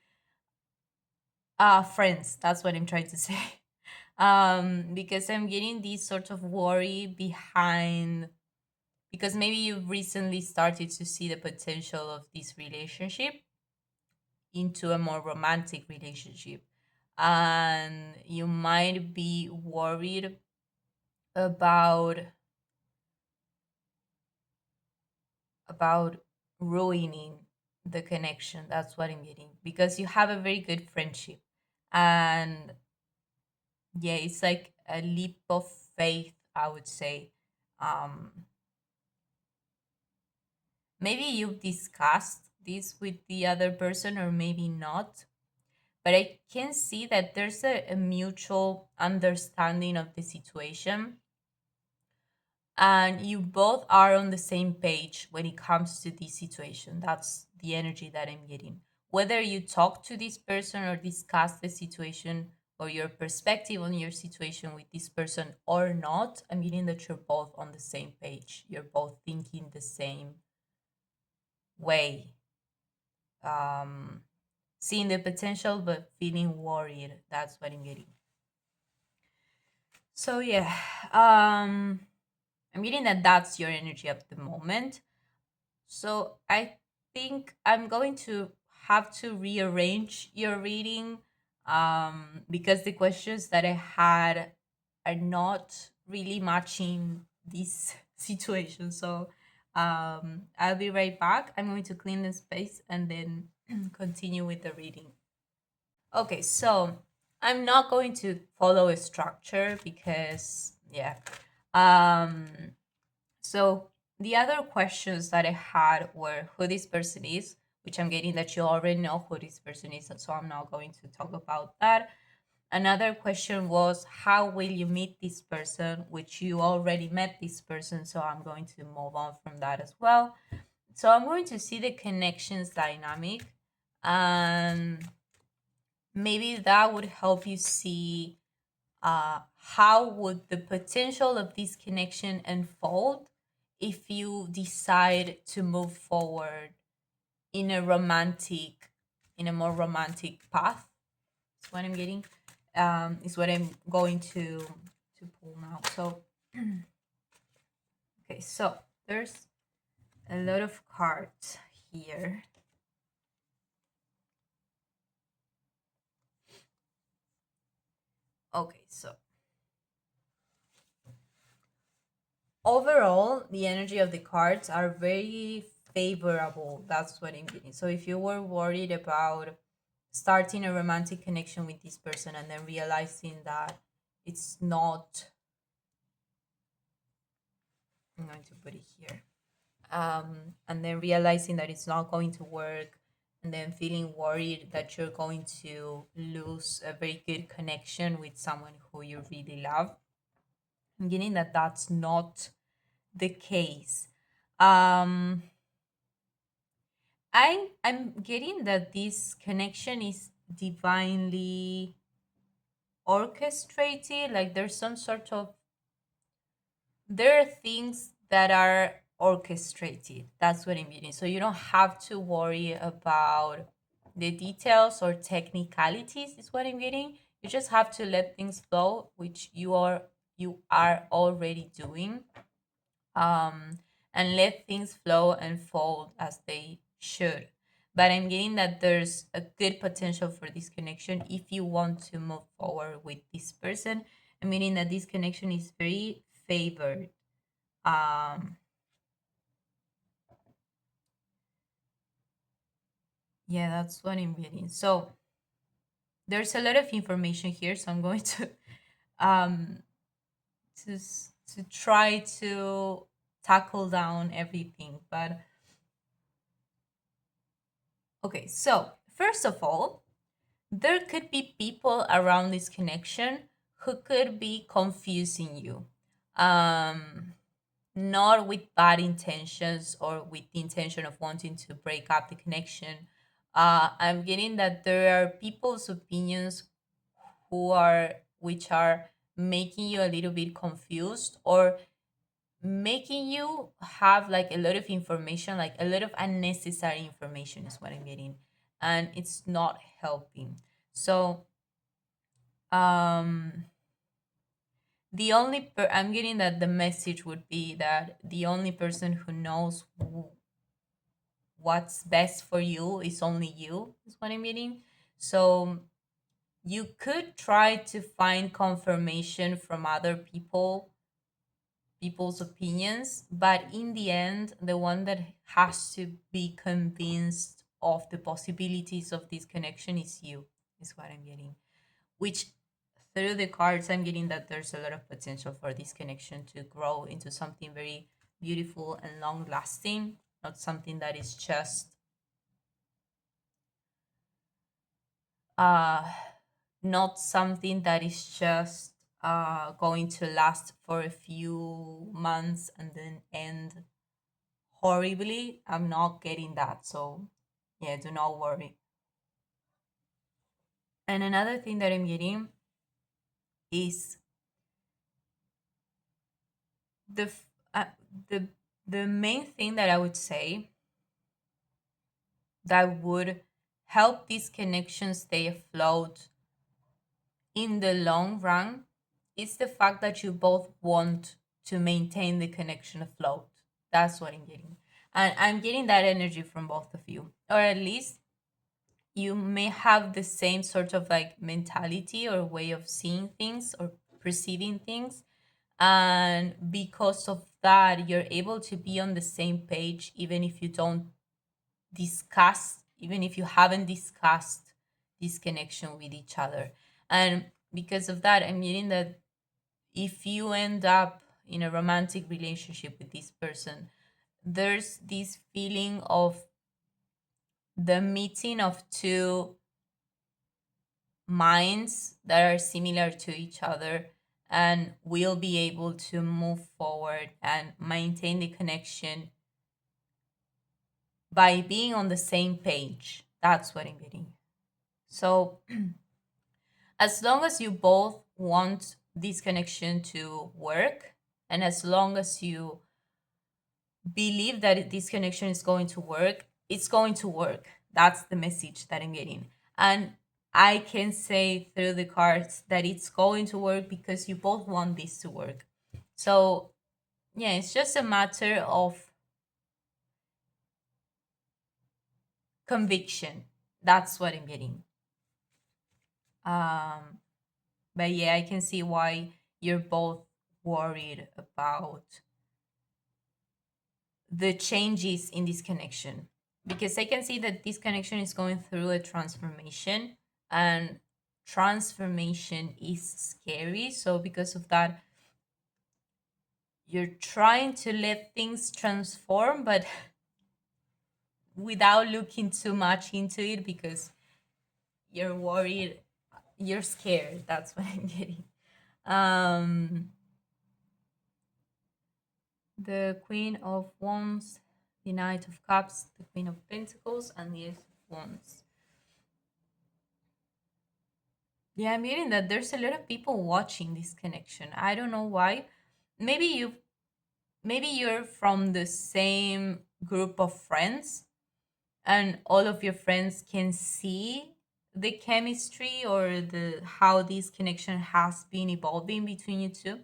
friends. That's what I'm trying to say. Because I'm getting this sort of worry behind, because maybe you recently started to see the potential of this relationship into a more romantic relationship, and you might be worried about about ruining the connection. That's what I'm getting, because you have a very good friendship, and yeah, it's like a leap of faith, I would say. um Maybe you've discussed this with the other person or maybe not, but I can see that there's a mutual understanding of the situation, and you both are on the same page when it comes to this situation. That's the energy that I'm getting. Whether you talk to this person or discuss the situation or your perspective on your situation with this person or not, I'm getting that you're both on the same page. You're both thinking the same way, um, seeing the potential but feeling worried. That's what I'm getting. So yeah, I'm getting that that's your energy at the moment. So I think I'm going to have to rearrange your reading, because the questions that I had are not really matching this situation. So I'll be right back. I'm going to clean the space and then continue with the reading. Okay, so I'm not going to follow a structure because, yeah. Um, so the other questions that I had were who this person is, which I'm getting that you already know who this person is, so I'm not going to talk about that. Another question was how will you meet this person, which you already met this person, so I'm going to move on from that as well. So I'm going to see the connections dynamic, and maybe that would help you see how would the potential of this connection unfold if you decide to move forward in a romantic, in a more romantic path. Is what I'm getting. Is what I'm going to pull now. So okay, so there's a lot of cards here. Okay, so overall, the energy of the cards are very favorable. That's what I'm getting. So if you were worried about starting a romantic connection with this person and then realizing that it's not, I'm going to put it here, and then realizing that it's not going to work, and then feeling worried that you're going to lose a very good connection with someone who you really love, I'm getting that that's not the case. um I'm getting that this connection is divinely orchestrated. Like there's some sort of, there are things that are orchestrated. That's what I'm getting. So you don't have to worry about the details or technicalities, is what I'm getting. You just have to let things flow, which you are already doing. um, and let things flow and fold as they should. But I'm getting that there's a good potential for this connection if you want to move forward with this person. I'm meaning that this connection is very favored. Um, yeah, that's what I'm getting. So there's a lot of information here, so I'm going to um to try to tackle down everything. But okay, so first of all, there could be people around this connection who could be confusing you. Um, Not with bad intentions or with the intention of wanting to break up the connection. I'm getting that there are people's opinions which are making you a little bit confused, or making you have like a lot of information, like a lot of unnecessary information is what I'm getting, and it's not helping. So um I'm getting that the message would be that the only person who knows what's best for you is only you, is what I'm getting. So you could try to find confirmation from other people's opinions, but in the end, the one that has to be convinced of the possibilities of this connection is you, is what I'm getting. Which, through the cards, I'm getting that there's a lot of potential for this connection to grow into something very beautiful and long lasting, not something that is just uh not something that is just going to last for a few months and then end horribly. I'm not getting that. So, yeah, do not worry. And another thing that I'm getting is the f- uh, the the main thing that I would say that would help this connection stay afloat in the long run is the fact that you both want to maintain the connection afloat. That's what I'm getting. And I'm getting that energy from both of you. Or at least you may have the same sort of like mentality or way of seeing things or perceiving things. And because of that, you're able to be on the same page, even if you haven't discussed this connection with each other. And because of that, I'm meaning that if you end up in a romantic relationship with this person, there's this feeling of the meeting of two minds that are similar to each other, and will be able to move forward and maintain the connection by being on the same page. That's what I'm getting. So, as long as you both want this connection to work, and as long as you believe that this connection is going to work, it's going to work. That's the message that I'm getting. And I can say through the cards that it's going to work because you both want this to work. So, yeah, it's just a matter of conviction. That's what I'm getting. Um, but yeah, I can see why you're both worried about the changes in this connection, because I can see that this connection is going through a transformation, and transformation is scary. So because of that, you're trying to let things transform, but without looking too much into it because you're worried, you're scared. That's what I'm getting. um the Queen of Wands, the Knight of Cups, the Queen of Pentacles, and the Ace of Wands. Yeah, I'm getting that there's a lot of people watching this connection. I don't know why. Maybe you're from the same group of friends, and all of your friends can see the chemistry or the how this connection has been evolving between you two.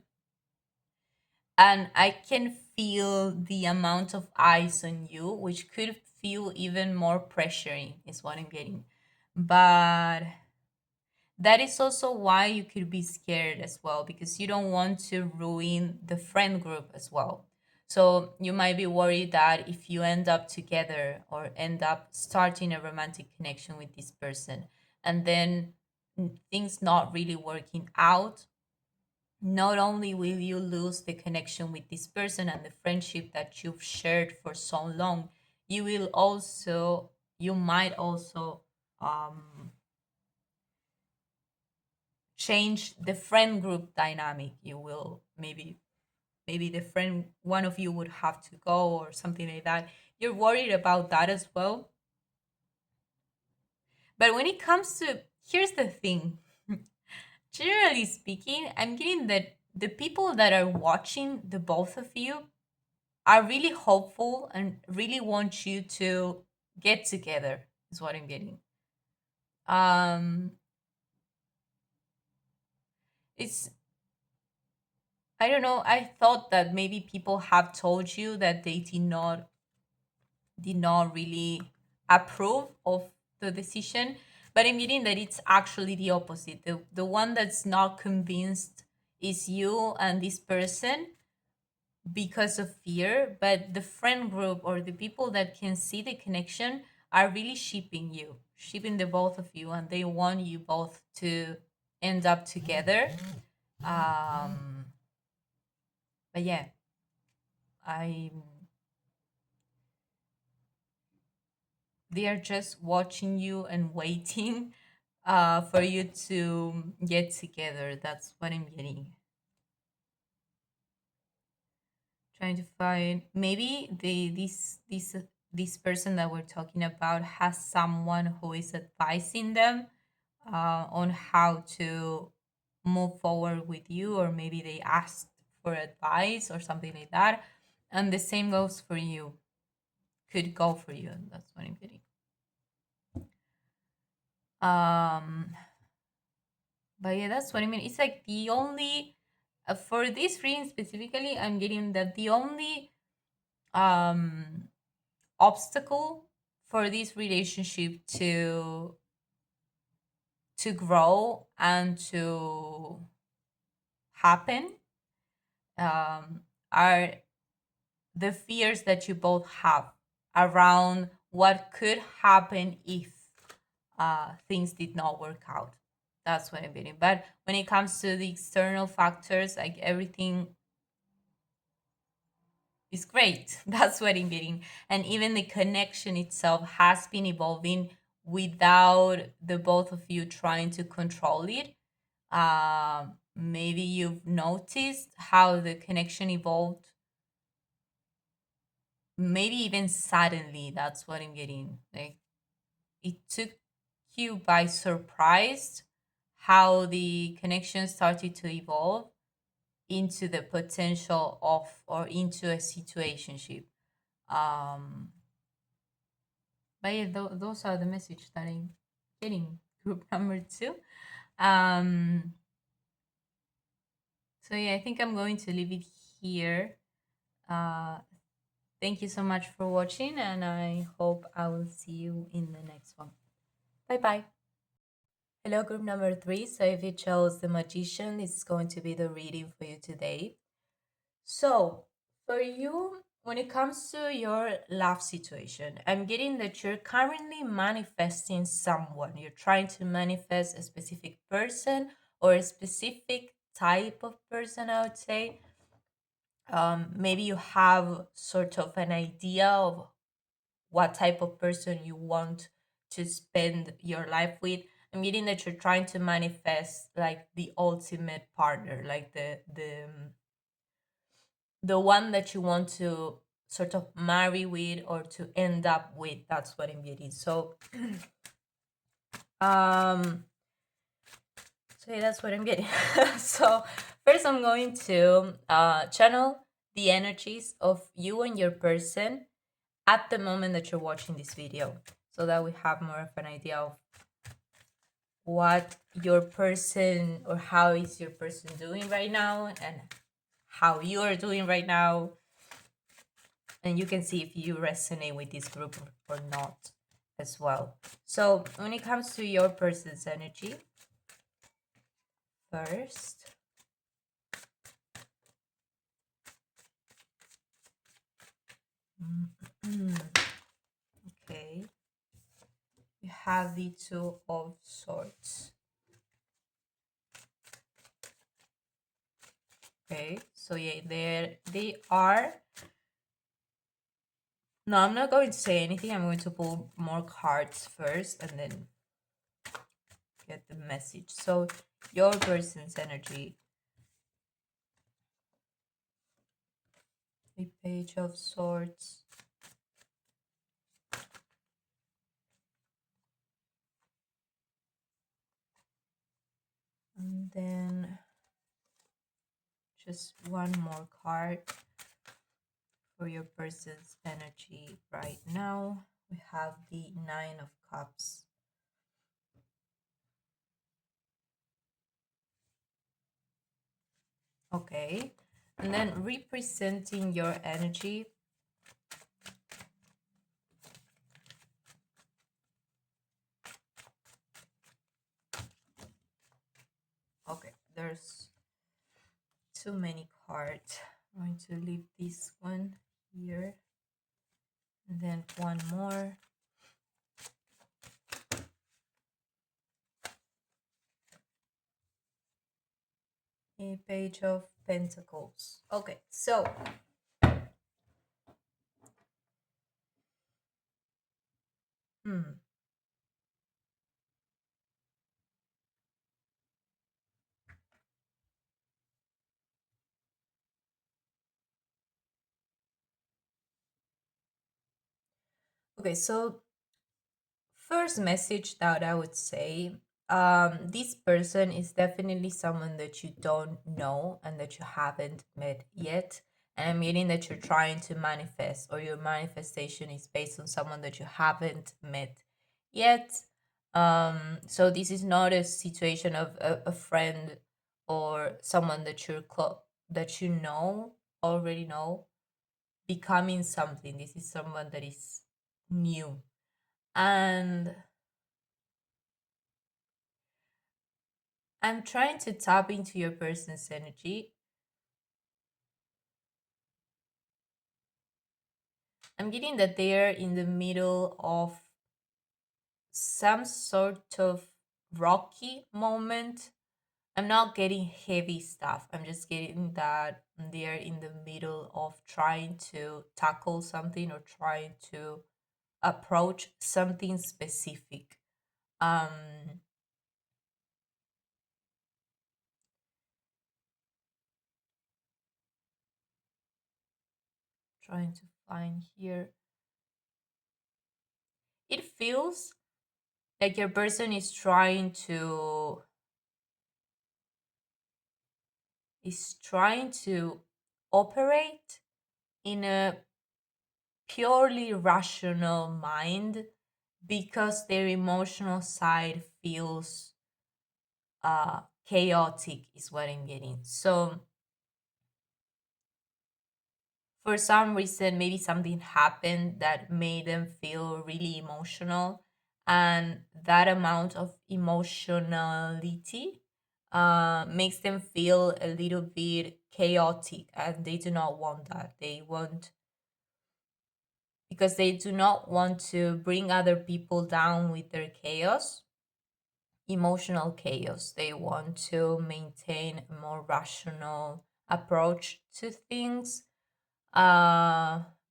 And I can feel the amount of eyes on you, which could feel even more pressuring, is what I'm getting. But that is also why you could be scared as well, because you don't want to ruin the friend group as well. So you might be worried that if you end up together or end up starting a romantic connection with this person, and then things not really working out, not only will you lose the connection with this person and the friendship that you've shared for so long, you might also um, change the friend group dynamic. You will maybe the friend, one of you would have to go or something like that. You're worried about that as well. But when it comes to, here's the thing, generally speaking, I'm getting that the people that are watching the both of you are really hopeful and really want you to get together, is what I'm getting. um it's, I don't know, I thought that maybe people have told you that they did not really approve of the decision, but I'm getting that it's actually the opposite. The one that's not convinced is you and this person because of fear, but the friend group or the people that can see the connection are really shipping the both of you, and they want you both to end up together. um but yeah, I they are just watching you and waiting for you to get together. That's what I'm getting. Trying to find, maybe this person that we're talking about has someone who is advising them on how to move forward with you, or maybe they asked for advice or something like that. And the same goes for you, could go for you. That's what I'm getting. um but yeah, that's what I mean. It's like the only for this reading specifically, I'm getting that the only um obstacle for this relationship to grow and to happen um, are the fears that you both have around what could happen if things did not work out. That's what I'm getting. But when it comes to the external factors, like everything is great. That's what I'm getting. And even the connection itself has been evolving without the both of you trying to control it. Maybe you've noticed how the connection evolved, maybe even suddenly. That's what I'm getting. Like it took you by surprise how the connection started to evolve into the potential of or into a situationship. Um, but yeah, those are the message that I'm getting. Group number two. Um, so yeah, I think I'm going to leave it here. Uh, Thank you so much for watching, and I hope I will see you in the next one. Bye bye. Hello, group number three. So, if you chose the magician, this is going to be the reading for you today. So, for you, when it comes to your love situation, I'm getting that you're currently manifesting someone. You're trying to manifest a specific person or a specific type of person, I would say. Maybe you have sort of an idea of what type of person you want to spend your life with. I'm getting that you're trying to manifest like the ultimate partner, like the one that you want to sort of marry with or to end up with. That's what I'm getting. Um, so yeah, that's what I'm getting. So first, I'm going to channel the energies of you and your person at the moment that you're watching this video, so that we have more of an idea of what your person or how is your person doing right now and how you are doing right now, and you can see if you resonate with this group or not as well. So when it comes to your person's energy, first, okay, you have the Two of Swords. Okay, so yeah, they are. No, I'm not going to say anything. I'm going to pull more cards first and then get the message. So your person's energy, the Page of Swords, and then just one more card for your person's energy right now. We have the Nine of Cups. Okay, and then representing your energy, okay, there's too many cards. I'm going to leave this one here, and then one more. A Page of Pentacles. Okay, so okay, so first message that I would say, this person is definitely someone that you don't know and that you haven't met yet. And I'm meaning that you're trying to manifest, or your manifestation is based on someone that you haven't met yet. So this is not a situation of a friend or someone that that you know already know becoming something. This is someone that is new. And I'm trying to tap into your person's energy. I'm getting that they're in the middle of some sort of rocky moment. I'm not getting heavy stuff. I'm just getting that they're in the middle of trying to tackle something or trying to approach something specific. Um, trying to find here. It feels like your person is trying to operate in a purely rational mind because their emotional side feels chaotic is what I'm getting. So for some reason, maybe something happened that made them feel really emotional, and that amount of emotionality makes them feel a little bit chaotic, and they do not want that. They want, because they do not want to bring other people down with their chaos, emotional chaos. They want to maintain a more rational approach to things,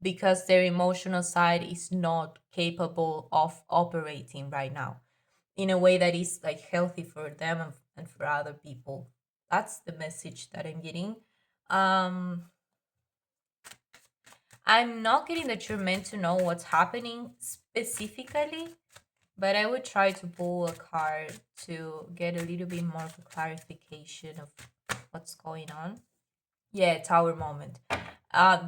because their emotional side is not capable of operating right now in a way that is like healthy for them and for other people. That's the message that I'm getting. um I'm not getting that you're meant to know what's happening specifically, but I would try to pull a card to get a little bit more of a clarification of what's going on. Yeah, tower moment.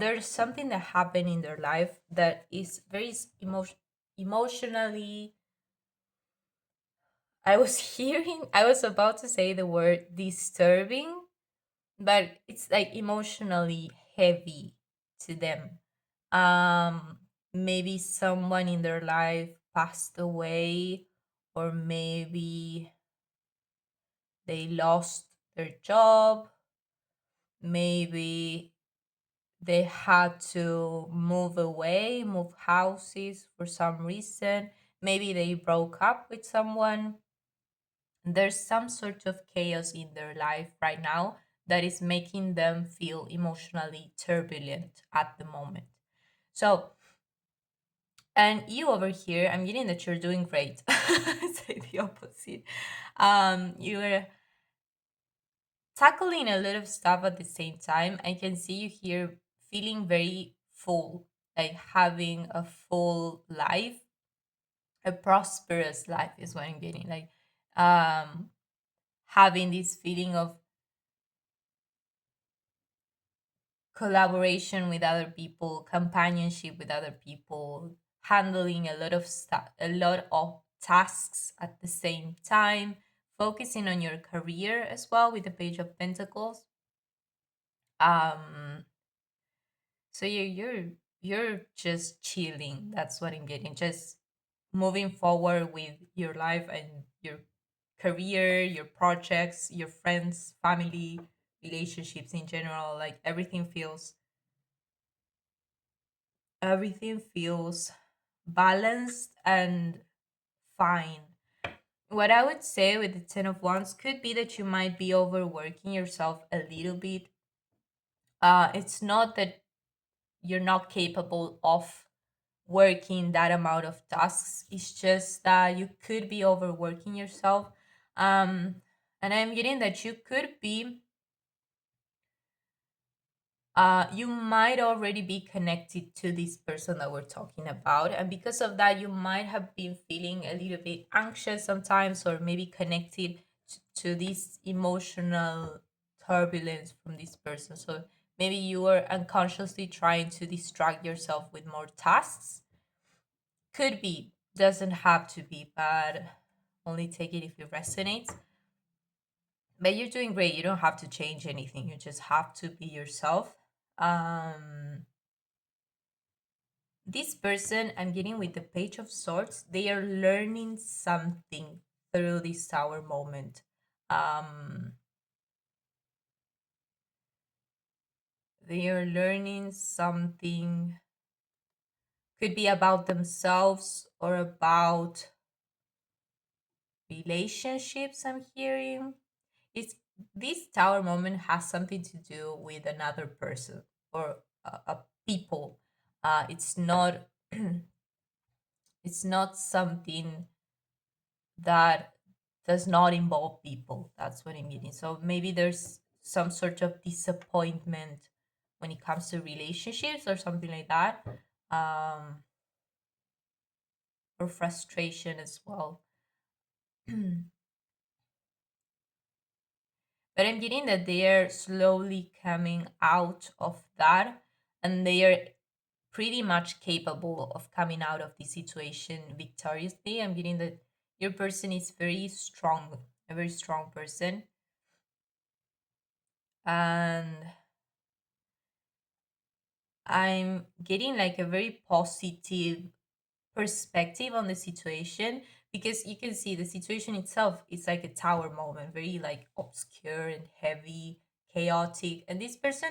There's something that happened in their life that is very emotionally. I was hearing, I was about to say the word disturbing, but it's like emotionally heavy to them. Maybe someone in their life passed away, or maybe they lost their job, maybe they had to move away, move houses for some reason, maybe they broke up with someone. There's some sort of chaos in their life right now that is making them feel emotionally turbulent at the moment. So, and you over here, I'm getting that you're doing great. Say the opposite. You're tackling a lot of stuff at the same time. I can see you here feeling very full, like having a full life, a prosperous life is what I'm getting. Like um having this feeling of collaboration with other people, companionship with other people, handling a lot of stuff, a lot of tasks at the same time, focusing on your career as well with the Page of Pentacles. Um, so you're just chilling. That's what I'm getting. Just moving forward with your life and your career, your projects, your friends, family, relationships in general. Like everything feels balanced and fine. What I would say with the 10 of Wands could be that you might be overworking yourself a little bit. It's not that you're not capable of working that amount of tasks, it's just that you could be overworking yourself. Um, and I'm getting that you could be you might already be connected to this person that we're talking about. And because of that, you might have been feeling a little bit anxious sometimes, or maybe connected to this emotional turbulence from this person. So maybe you were unconsciously trying to distract yourself with more tasks. Could be, doesn't have to be, but only take it if it resonates. But you're doing great. You don't have to change anything. You just have to be yourself. Um, this person I'm getting with the Page of Swords, they are learning something through this tower moment. Um, they are learning something, could be about themselves or about relationships. I'm hearing it's this tower moment has something to do with another person or a people. It's not it's not something that does not involve people. That's what I'm getting. So maybe there's some sort of disappointment when it comes to relationships or something like that, um, or frustration as well. But I'm getting that they are slowly coming out of that, and they are pretty much capable of coming out of this situation victoriously. I'm getting that your person is very strong, a very strong person, and I'm getting like a very positive perspective on the situation, because you can see the situation itself is like a tower moment, very like obscure and heavy, chaotic. And this person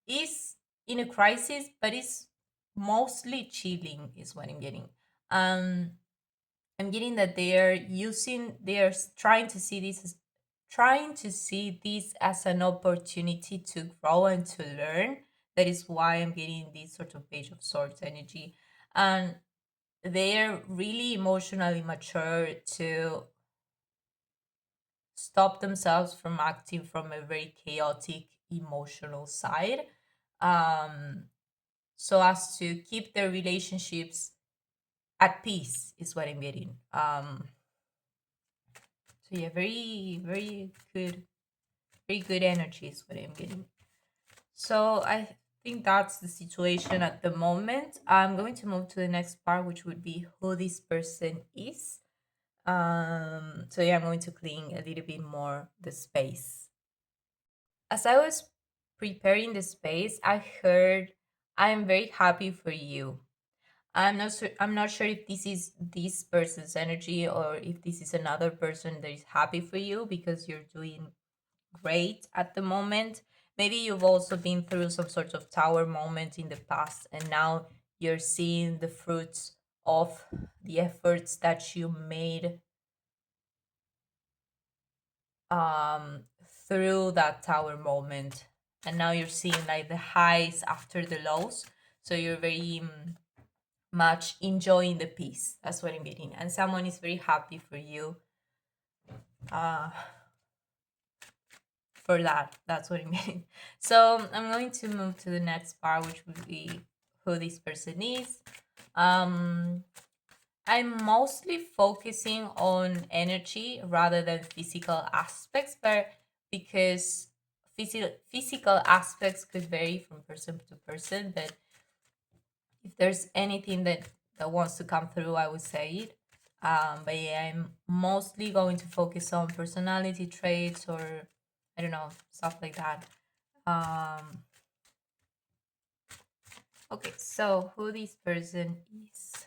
is in a crisis, but is mostly chilling, is what I'm getting. Um, I'm getting that they are trying to see this as an opportunity to grow and to learn. That is why I'm getting this sort of Page of Swords energy. And they're really emotionally mature to stop themselves from acting from a very chaotic emotional side. Um, so as to keep their relationships at peace, is what I'm getting. So yeah, very good energy is what I'm getting. So I think that's the situation at the moment. I'm going to move to the next part, which would be who this person is. So yeah, I'm going to clean a little bit more the space. As I was preparing the space, I heard, "I am very happy for you." I'm not sure if this is this person's energy or if this is another person that is happy for you because you're doing great at the moment. Maybe you've also been through some sort of tower moment in the past, and now you're seeing the fruits of the efforts that you made through that tower moment. And now you're seeing like the highs after the lows. So you're very much enjoying the peace. That's what I'm getting. And someone is very happy for you uh, for that. That's what I mean. So I'm going to move to the next part, which would be who this person is. Um, I'm mostly focusing on energy rather than physical aspects, but because physical aspects could vary from person to person. But if there's anything that wants to come through, I would say it. But yeah, I'm mostly going to focus on personality traits or I don't know, stuff like that. Um, okay, so who this person is?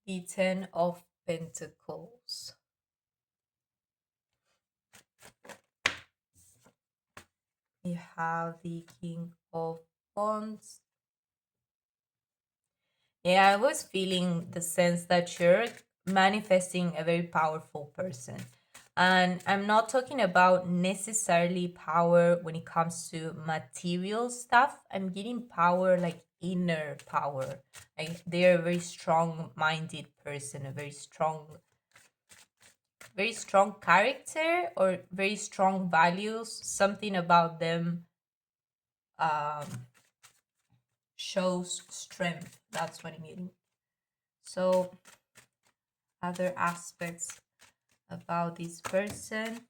The Ten of Pentacles. We have the King of Wands. Yeah, I was feeling the sense that you're manifesting a very powerful person. And I'm not talking about necessarily power when it comes to material stuff. I'm getting power like inner power. Like they're a very strong minded person, a very strong character or very strong values. Something about them um, shows strength. That's what I mean. So other aspects about this person,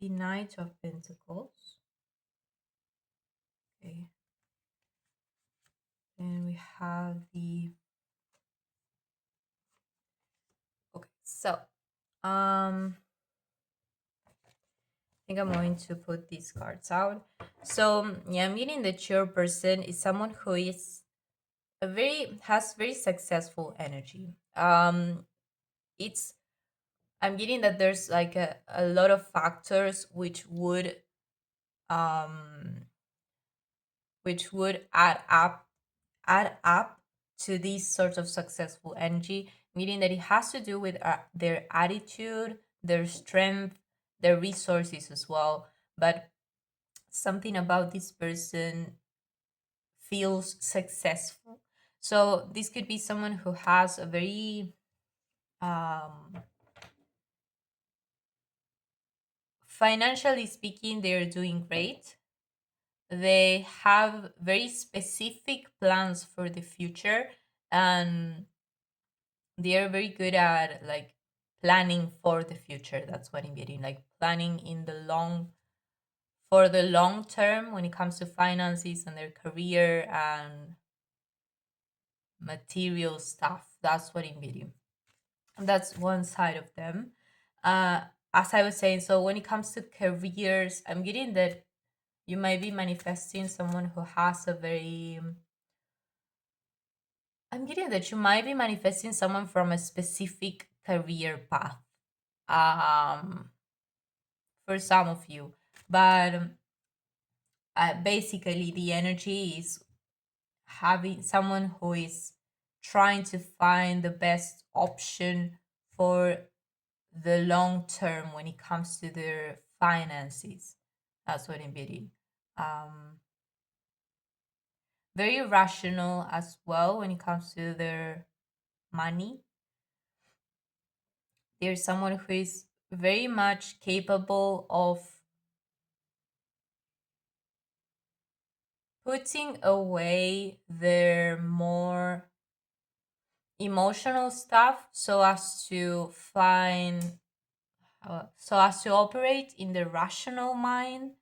the Knight of Pentacles. Okay. And we have the okay, so I think I'm going to put these cards out. So yeah, I'm getting that your person is someone who is a very has very successful energy. It's I'm getting that there's like a lot of factors um which would add up to this sort of successful energy, meaning that it has to do with their attitude, their strength, their resources as well. But something about this person feels successful. So this could be someone who has a very um, financially speaking, they're doing great. They have very specific plans for the future, and they are very good at like planning for the future. That's what I'm getting, like planning in the long for the long term when it comes to finances and their career and material stuff. That's what I'm getting. That's one side of them. uh as I was saying, so when it comes to careers, I'm getting that you might be manifesting someone who has a very I'm getting that you might be manifesting someone from a specific career path, um for some of you. But basically the energy is having someone who is trying to find the best option for the long term when it comes to their finances. That's what I'm getting. um Very rational as well when it comes to their money. There's someone who is very much capable of putting away their more emotional stuff so as to find so as to operate in the rational mind.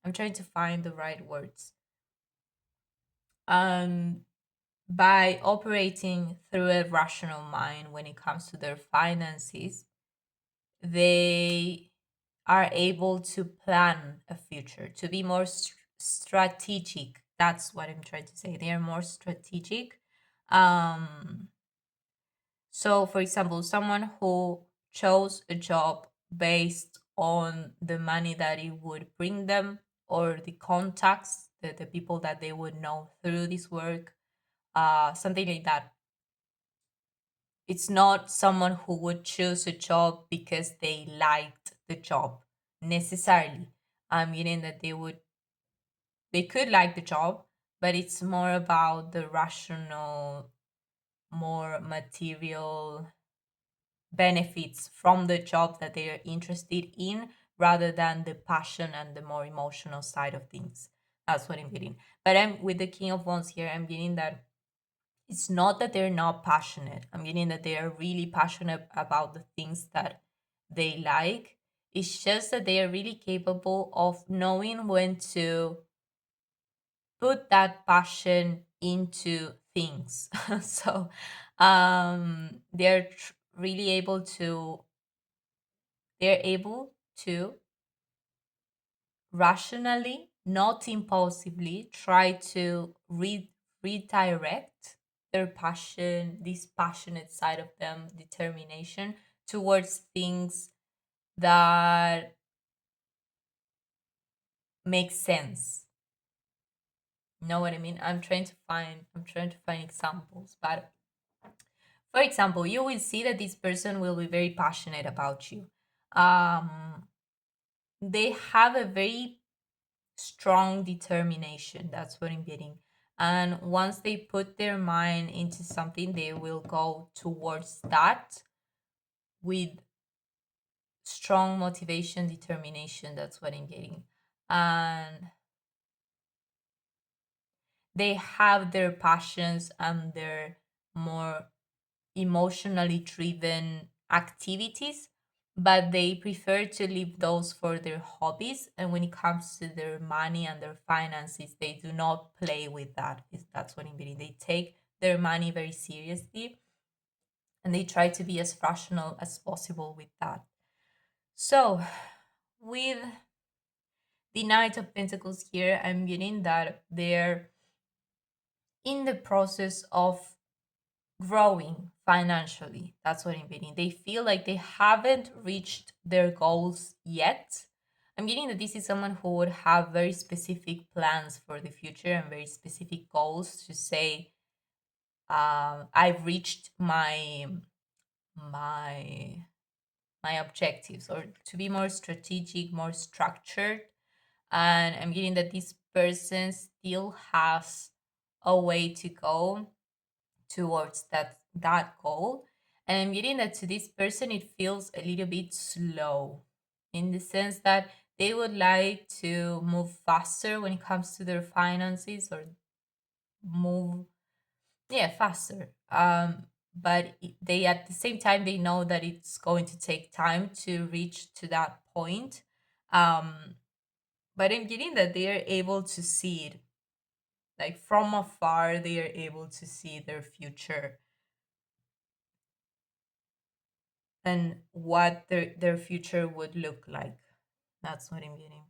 I'm trying to find the right words. um by operating through a rational mind when it comes to their finances, they are able to plan a future, to be more strategic. That's what I'm trying to say. They are more strategic. um So, for example, someone who chose a job based on the money that it would bring them, or the contacts, the people that they would know through this work, something like that. It's not someone who would choose a job because they liked the job necessarily. Meaning that they could like the job, but it's more about the rational, more material benefits from the job that they are interested in, rather than the passion and the more emotional side of things. That's what I'm getting. But I'm with the King of Wands here. I'm getting that it's not that they're not passionate. I'm getting that they are really passionate about the things that they like. It's just that they are really capable of knowing when to put that passion into things. So they're really able to rationally, not impulsively, try to redirect their passion, this passionate side of them, determination, towards things that make sense. Know what I mean? I'm trying to find examples. But for example, you will see that this person will be very passionate about you. Um, they have a very strong determination. That's what I'm getting. And once they put their mind into something, they will go towards that with strong motivation, determination. That's what I'm getting. And they have their passions and their more emotionally driven activities, but they prefer to leave those for their hobbies. And when it comes to their money and their finances, they do not play with that. That's what I'm meaning. They take their money very seriously, and they try to be as rational as possible with that. So, with the Knight of Pentacles here, I'm getting that they're in the process of growing financially. That's what I'm getting. They feel like they haven't reached their goals yet. I'm getting that this is someone who would have very specific plans for the future and very specific goals to say, I've reached my my objectives, or to be more strategic, more structured. And I'm getting that this person still has a way to go towards that goal. And I'm getting that to this person it feels a little bit slow, in the sense that they would like to move faster when it comes to their finances, or move, yeah, faster. But they, at the same time, they know that it's going to take time to reach to that point. um but I'm getting that they are able to see it, like from afar. They are able to see their future, and what their future would look like. That's what I'm getting.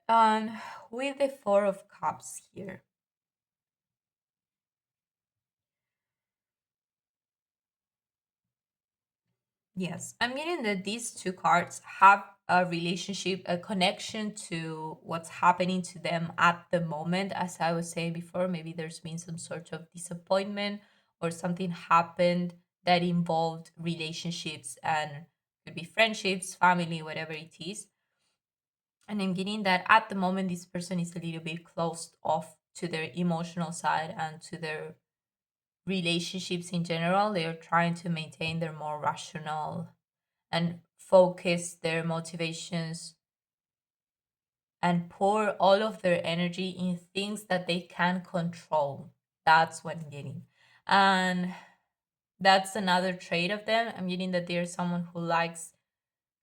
And with the Four of Cups here, yes, I'm getting that these two cards have a relationship, a connection to what's happening to them at the moment. As I was saying before, maybe there's been some sort of disappointment, or something happened that involved relationships, and could be friendships, family, whatever it is. And I'm getting that at the moment, this person is a little bit closed off to their emotional side and to their relationships in general. They are trying to maintain their more rational and focus their motivations and pour all of their energy in things that they can control. That's what I'm getting. And that's another trait of them. I'm getting that they're someone who likes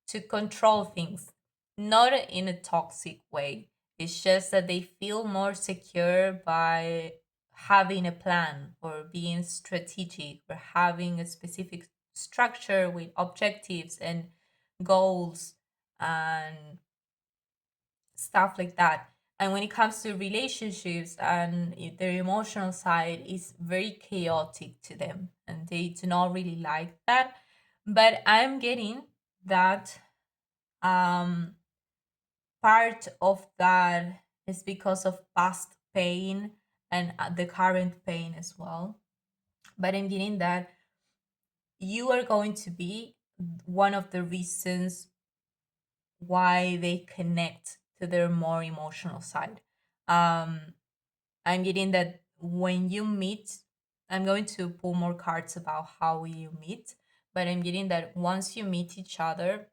to control things, not in a toxic way. It's just that they feel more secure by having a plan or being strategic or having a specific structure with objectives and goals and stuff like that. And when it comes to relationships and their emotional side is very chaotic to them and they do not really like that. But I'm getting that um part of that is because of past pain and the current pain as well. But I'm getting that you are going to be one of the reasons why they connect to their more emotional side. um I'm getting that when you meet, I'm going to pull more cards about how you meet, but I'm getting that once you meet each other,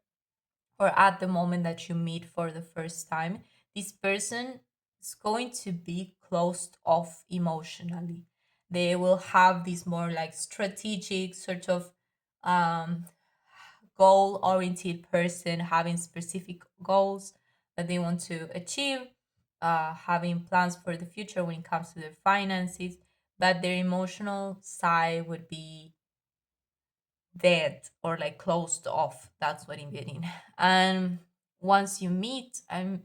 or at the moment that you meet for the first time, this person is going to be closed off emotionally. They will have this more like strategic sort of um, goal oriented person, having specific goals that they want to achieve, having plans for the future when it comes to their finances, but their emotional side would be dead or like closed off. That's what I'm getting. And once you meet, the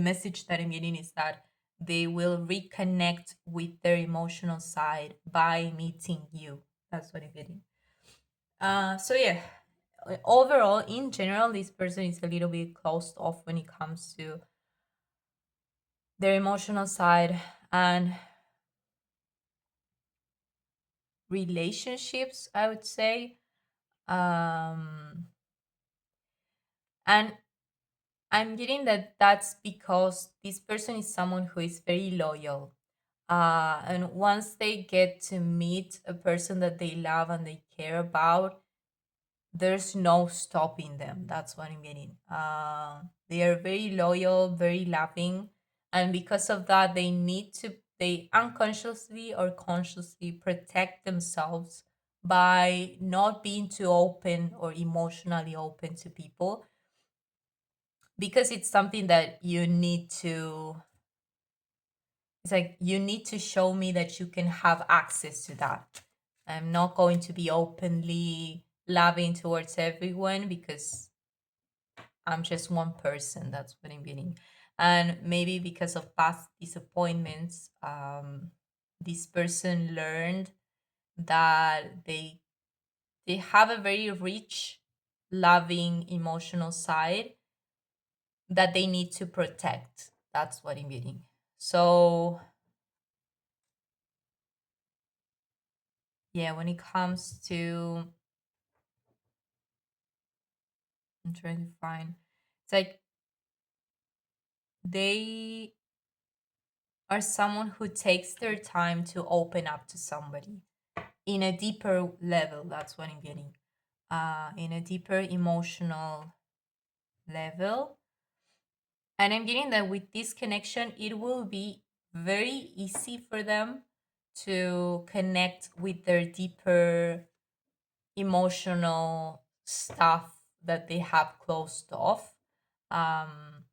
message that I'm getting is that they will reconnect with their emotional side by meeting you. That's what I'm getting. So yeah, overall, in general, this person is a little bit closed off when it comes to their emotional side and relationships, I would say. And I'm getting that that's because this person is someone who is very loyal. And once they get to meet a person that they love and they care about, there's no stopping them. That's what I'm getting. They are very loyal, very loving, and because of that, they unconsciously or consciously protect themselves by not being too open or emotionally open to people, because it's something that you need to. It's like you need to show me that you can have access to that. I'm not going to be openly loving towards everyone because I'm just one person. That's what I'm getting. And maybe because of past disappointments, this person learned that they have a very rich, loving, emotional side that they need to protect. That's what I'm getting. So yeah, when it comes to, I'm trying to find, it's like they are someone who takes their time to open up to somebody in a deeper level. That's what I'm getting. In a deeper emotional level. And I'm getting that with this connection, it will be very easy for them to connect with their deeper emotional stuff that they have closed off. Um,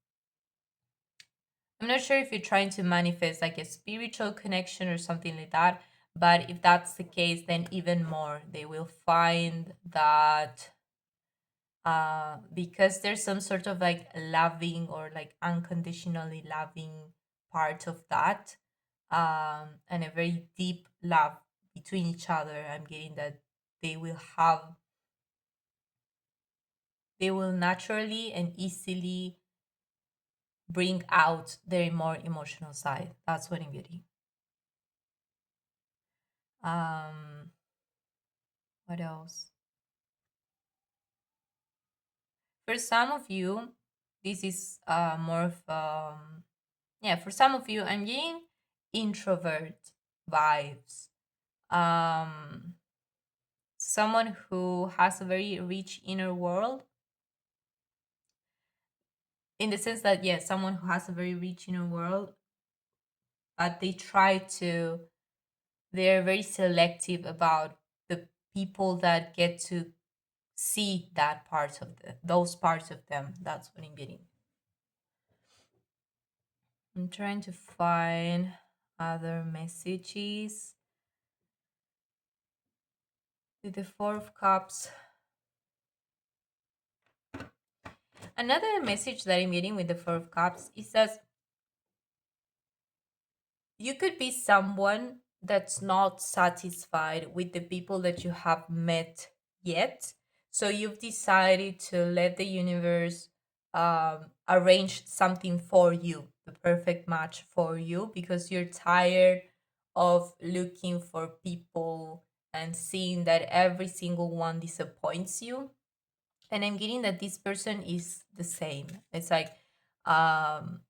I'm not sure if you're trying to manifest like a spiritual connection or something like that, but if that's the case, then even more, they will find that because there's some sort of like loving or like unconditionally loving part of that, and a very deep love between each other. I'm getting that they will have, they will naturally and easily bring out their more emotional side. That's what I'm getting. Um, what else? For some of you, this is more of yeah. For some of you, I'm getting introvert vibes. Um, Someone who has a very rich inner world, in the sense that, yes, someone who has a very rich inner world, but they're very selective about the people that get to see that part of those parts of them. That's what I'm getting. I'm trying to find other messages with the Four of Cups. Another message that I'm getting with the Four of Cups is that you could be someone that's not satisfied with the people that you have met yet. So you've decided to let the universe arrange something for you, the perfect match for you, because you're tired of looking for people and seeing that every single one disappoints you. And I'm getting that this person is the same. It's like, um,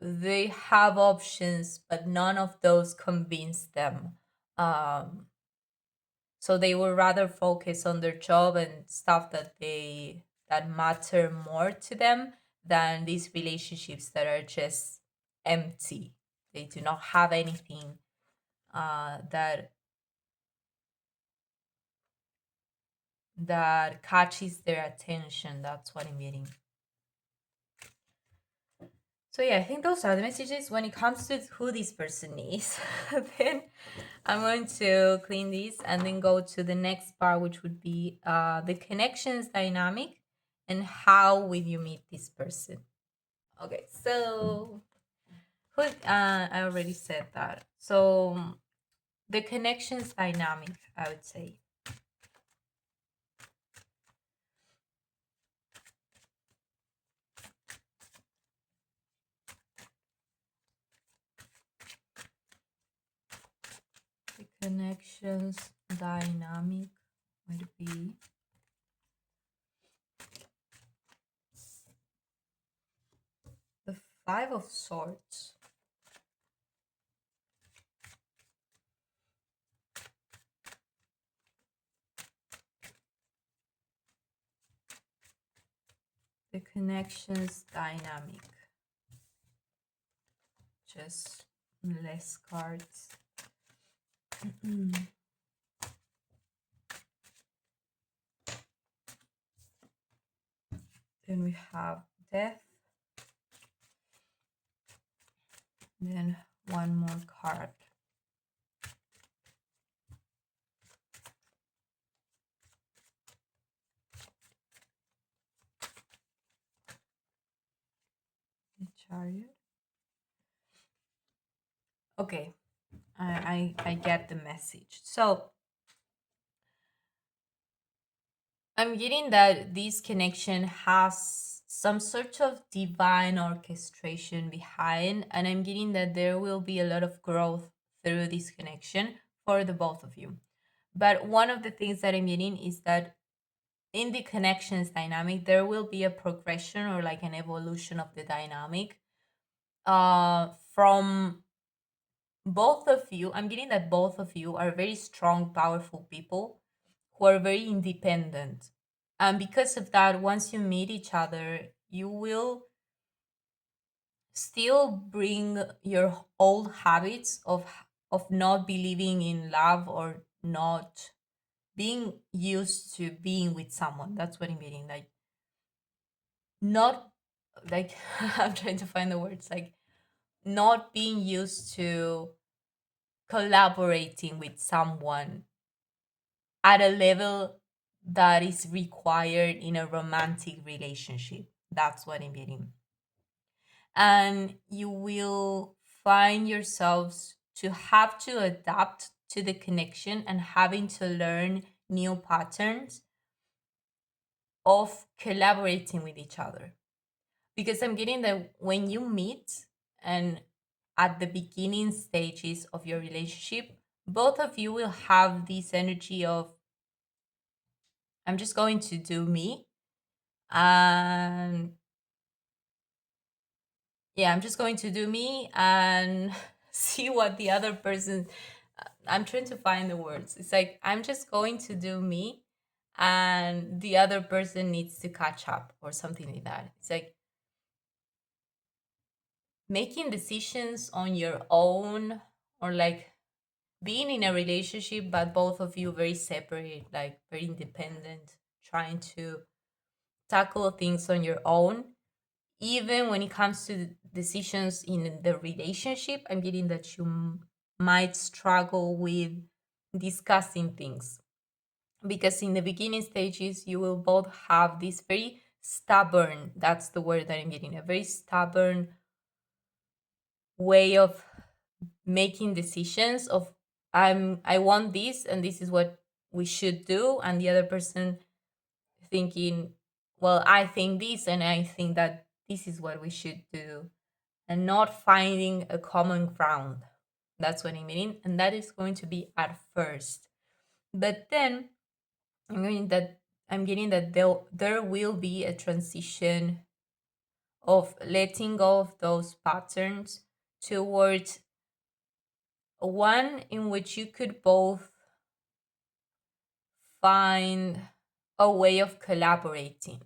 they have options, but none of those convince them. Um, so they would rather focus on their job and stuff that matter more to them than these relationships that are just empty. They do not have anything that catches their attention. That's what I'm getting. So yeah, I think those are the messages. When it comes to who this person is, then I'm going to clean this and then go to the next part, which would be the connections dynamic and how will you meet this person. Okay, so I already said that. So the connections dynamic, I would say. The connections dynamic would be the Five of Swords. The connections dynamic. Just less cards. Then we have death. Then one more card. The Chariot. Okay, I get the message. So I'm getting that this connection has some sort of divine orchestration behind, and I'm getting that there will be a lot of growth through this connection for the both of you. But one of the things that I'm getting is that in the connections dynamic, there will be a progression or like an evolution of the dynamic from both of you. I'm getting that both of you are very strong, powerful people who are very independent. And because of that, once you meet each other, you will still bring your old habits of not believing in love or not being used to being with someone. That's what I'm getting. Like, not like I'm trying to find the words, like not being used to collaborating with someone at a level that is required in a romantic relationship. That's what I'm getting. And you will find yourselves to have to adapt to the connection and having to learn new patterns of collaborating with each other. Because I'm getting that when you meet and at the beginning stages of your relationship, both of you will have this energy of, I'm just going to do me. And yeah, I'm just going to do me and see what the other person. I'm trying to find the words. It's like, I'm just going to do me and the other person needs to catch up or something like that. It's like making decisions on your own, or like being in a relationship but both of you very separate, like very independent, trying to tackle things on your own. Even when it comes to decisions in the relationship, I'm getting that you might struggle with discussing things, because in the beginning stages you will both have this very stubborn, that's the word that I'm getting, a very stubborn way of making decisions of I want this and this is what we should do, and the other person thinking, well, I think this and I think that this is what we should do, and not finding a common ground. That's what I mean, and that is going to be at first. But then I'm getting that there will be a transition of letting go of those patterns towards one in which you could both find a way of collaborating.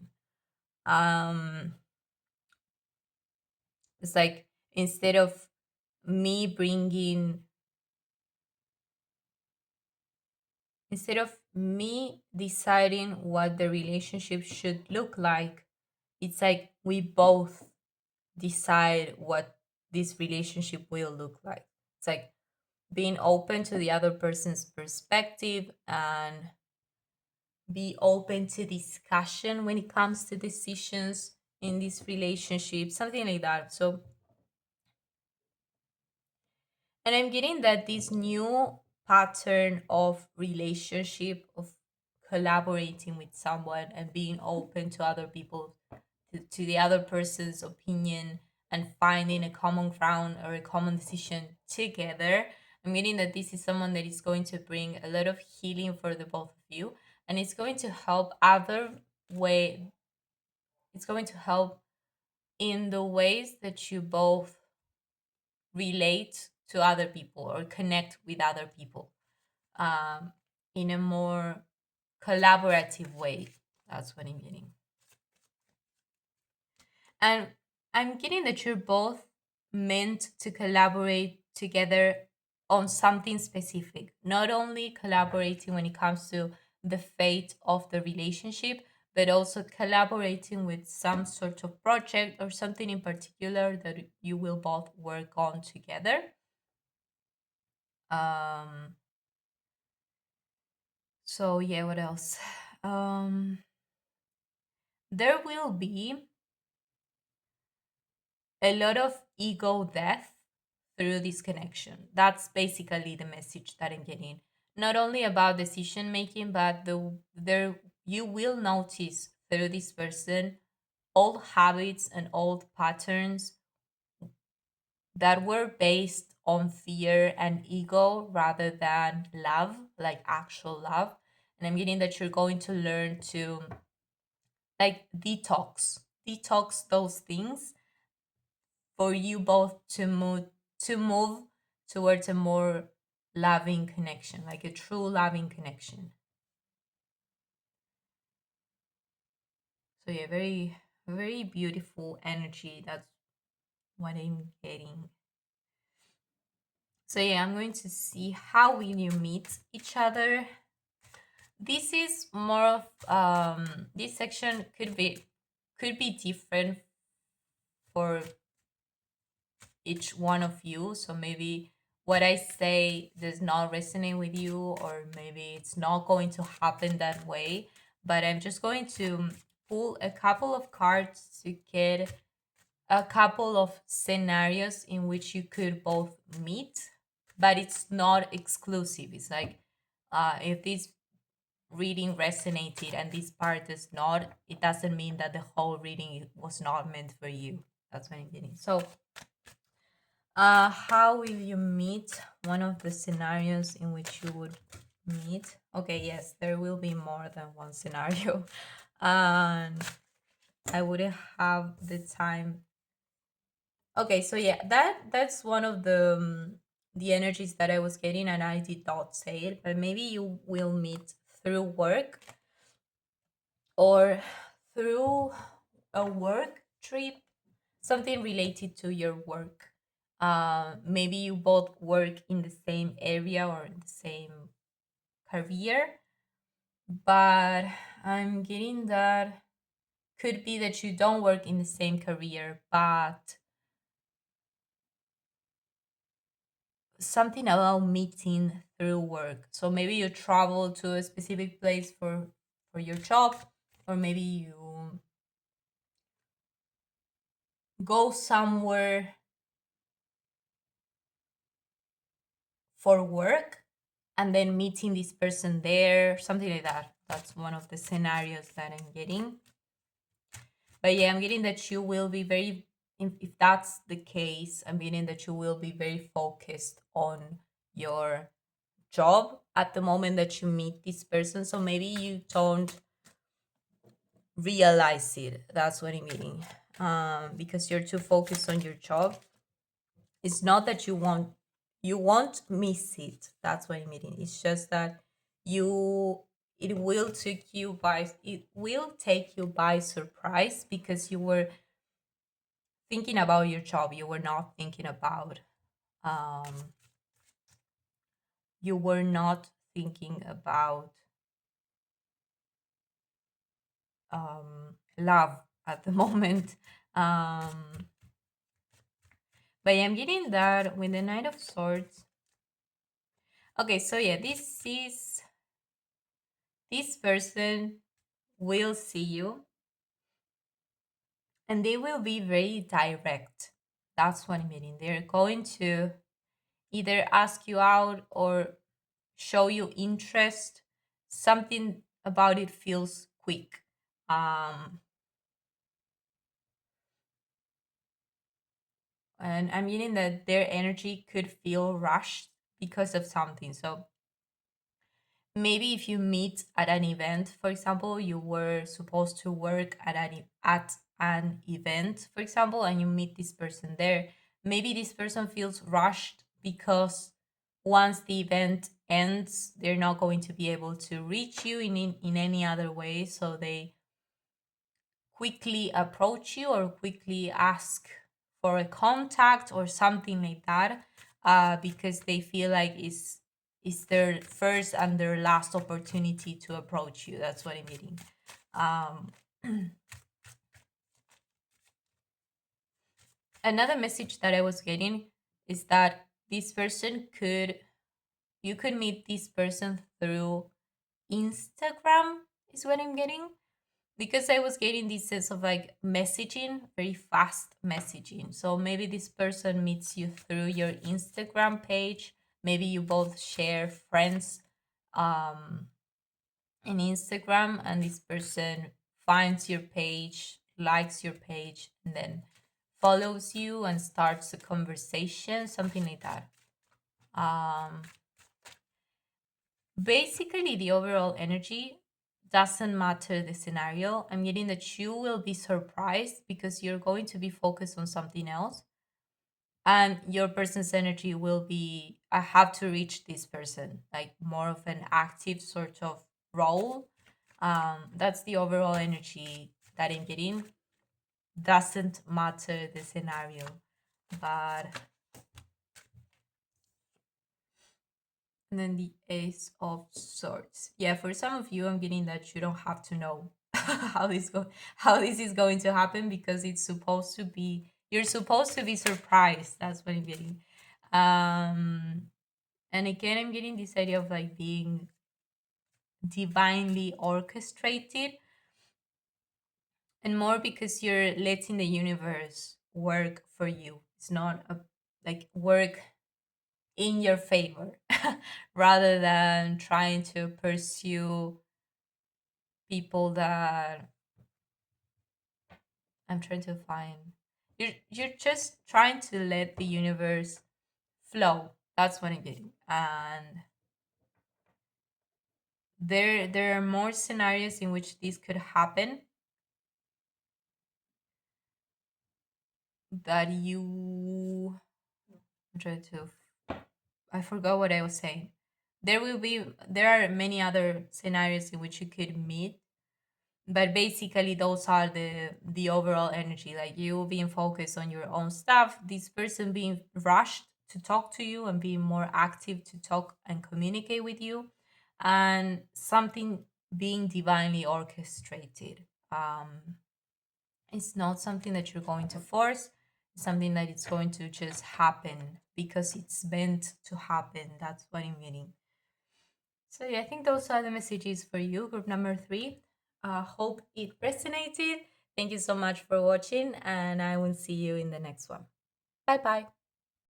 Um, it's like instead of me bringing, instead of me deciding what the relationship should look like, it's like we both decide what this relationship will look like. It's like being open to the other person's perspective and be open to discussion when it comes to decisions in this relationship, something like that. So, and I'm getting that this new pattern of relationship, of collaborating with someone and being open to other people, to the other person's opinion, and finding a common ground or a common decision together. I'm getting that this is someone that is going to bring a lot of healing for the both of you, and it's going to help other way. It's going to help in the ways that you both relate to other people or connect with other people, um, in a more collaborative way. That's what I'm getting. And I'm getting that you're both meant to collaborate together on something specific, not only collaborating when it comes to the fate of the relationship, but also collaborating with some sort of project or something in particular that you will both work on together. Um, so yeah, what else? Um, there will be a lot of ego death through this connection. That's basically the message that I'm getting. Not only about decision making, but there you will notice through this person old habits and old patterns that were based on fear and ego rather than love, like actual love. And I'm getting that you're going to learn to like detox those things for you both to move towards a more loving connection, like a true loving connection. So yeah, very very beautiful energy. That's what I'm getting. So yeah, I'm going to see how will you meet each other. This is more of this section could be different for each one of you. So maybe what I say does not resonate with you, or maybe it's not going to happen that way. But I'm just going to pull a couple of cards to get a couple of scenarios in which you could both meet, but it's not exclusive. It's like if this reading resonated and this part does not, it doesn't mean that the whole reading was not meant for you. That's what I'm getting. So how will you meet? One of the scenarios in which you would meet. Okay, yes, there will be more than one scenario. And I wouldn't have the time. Okay, so yeah, that's one of the energies that I was getting, and I did not say it, but maybe you will meet through work. or through a work trip, something related to your work. Maybe you both work in the same area or in the same career, but I'm getting that could be that you don't work in the same career, but something about meeting through work. So maybe you travel to a specific place for your job, or maybe you go somewhere for work and then meeting this person there, something like that. That's one of the scenarios that I'm getting. But yeah, I'm getting that you will be very, if that's the case, I'm getting that you will be very focused on your job at the moment that you meet this person. So maybe you don't realize it. That's what I'm getting. Because you're too focused on your job. It's not that you won't miss it. That's what I'm meaning. It's just that you it will take you by surprise because you were thinking about your job. You were not thinking about um you were not thinking about love at the moment. Um but I'm getting that with the Knight of Swords. Okay, so yeah, this person will see you and they will be very direct. That's what I'm meaning. They're going to either ask you out or show you interest. Something about it feels quick. Um, and I'm meaning that their energy could feel rushed because of something. So maybe if you meet at an event, for example, you were supposed to work at an event, for example, and you meet this person there, maybe this person feels rushed because once the event ends they're not going to be able to reach you in any other way, so they quickly approach you or quickly ask for a contact or something like that, because they feel like it's their first and their last opportunity to approach you. That's what I'm getting. Um, Another message that I was getting is that this person could you could meet this person through Instagram is what I'm getting, because I was getting this sense of like messaging, very fast messaging. So maybe this person meets you through your Instagram page. Maybe you both share friends um, in Instagram, and this person finds your page, likes your page, and then follows you and starts a conversation, something like that. Um, Basically, the overall energy doesn't matter the scenario. I'm getting that you will be surprised because you're going to be focused on something else. And your person's energy will be, I have to reach this person, like more of an active sort of role. That's the overall energy that I'm getting. Doesn't matter the scenario. But and then the Ace of Swords. Yeah, for some of you, I'm getting that you don't have to know how this is going to happen, because it's supposed to be you're supposed to be surprised. That's what I'm getting. Um, and again, I'm getting this idea of like being divinely orchestrated, and more because you're letting the universe work for you. It's not a like work in your favor rather than trying to pursue people that I'm trying to find. You're just trying to let the universe flow. That's what I'm getting. And there are more scenarios in which this could happen, that you I'm trying to I forgot what I was saying. There are many other scenarios in which you could meet, But basically those are the overall energy, like you being focused on your own stuff, this person being rushed to talk to you and being more active to talk and communicate with you, and something being divinely orchestrated. It's not something that you're going to force, it's something that it's going to just happen because it's meant to happen. That's what I'm meaning. So yeah, I think those are the messages for you, group number three. Hope it resonated. Thank you so much for watching, and I will see you in the next one. Bye bye.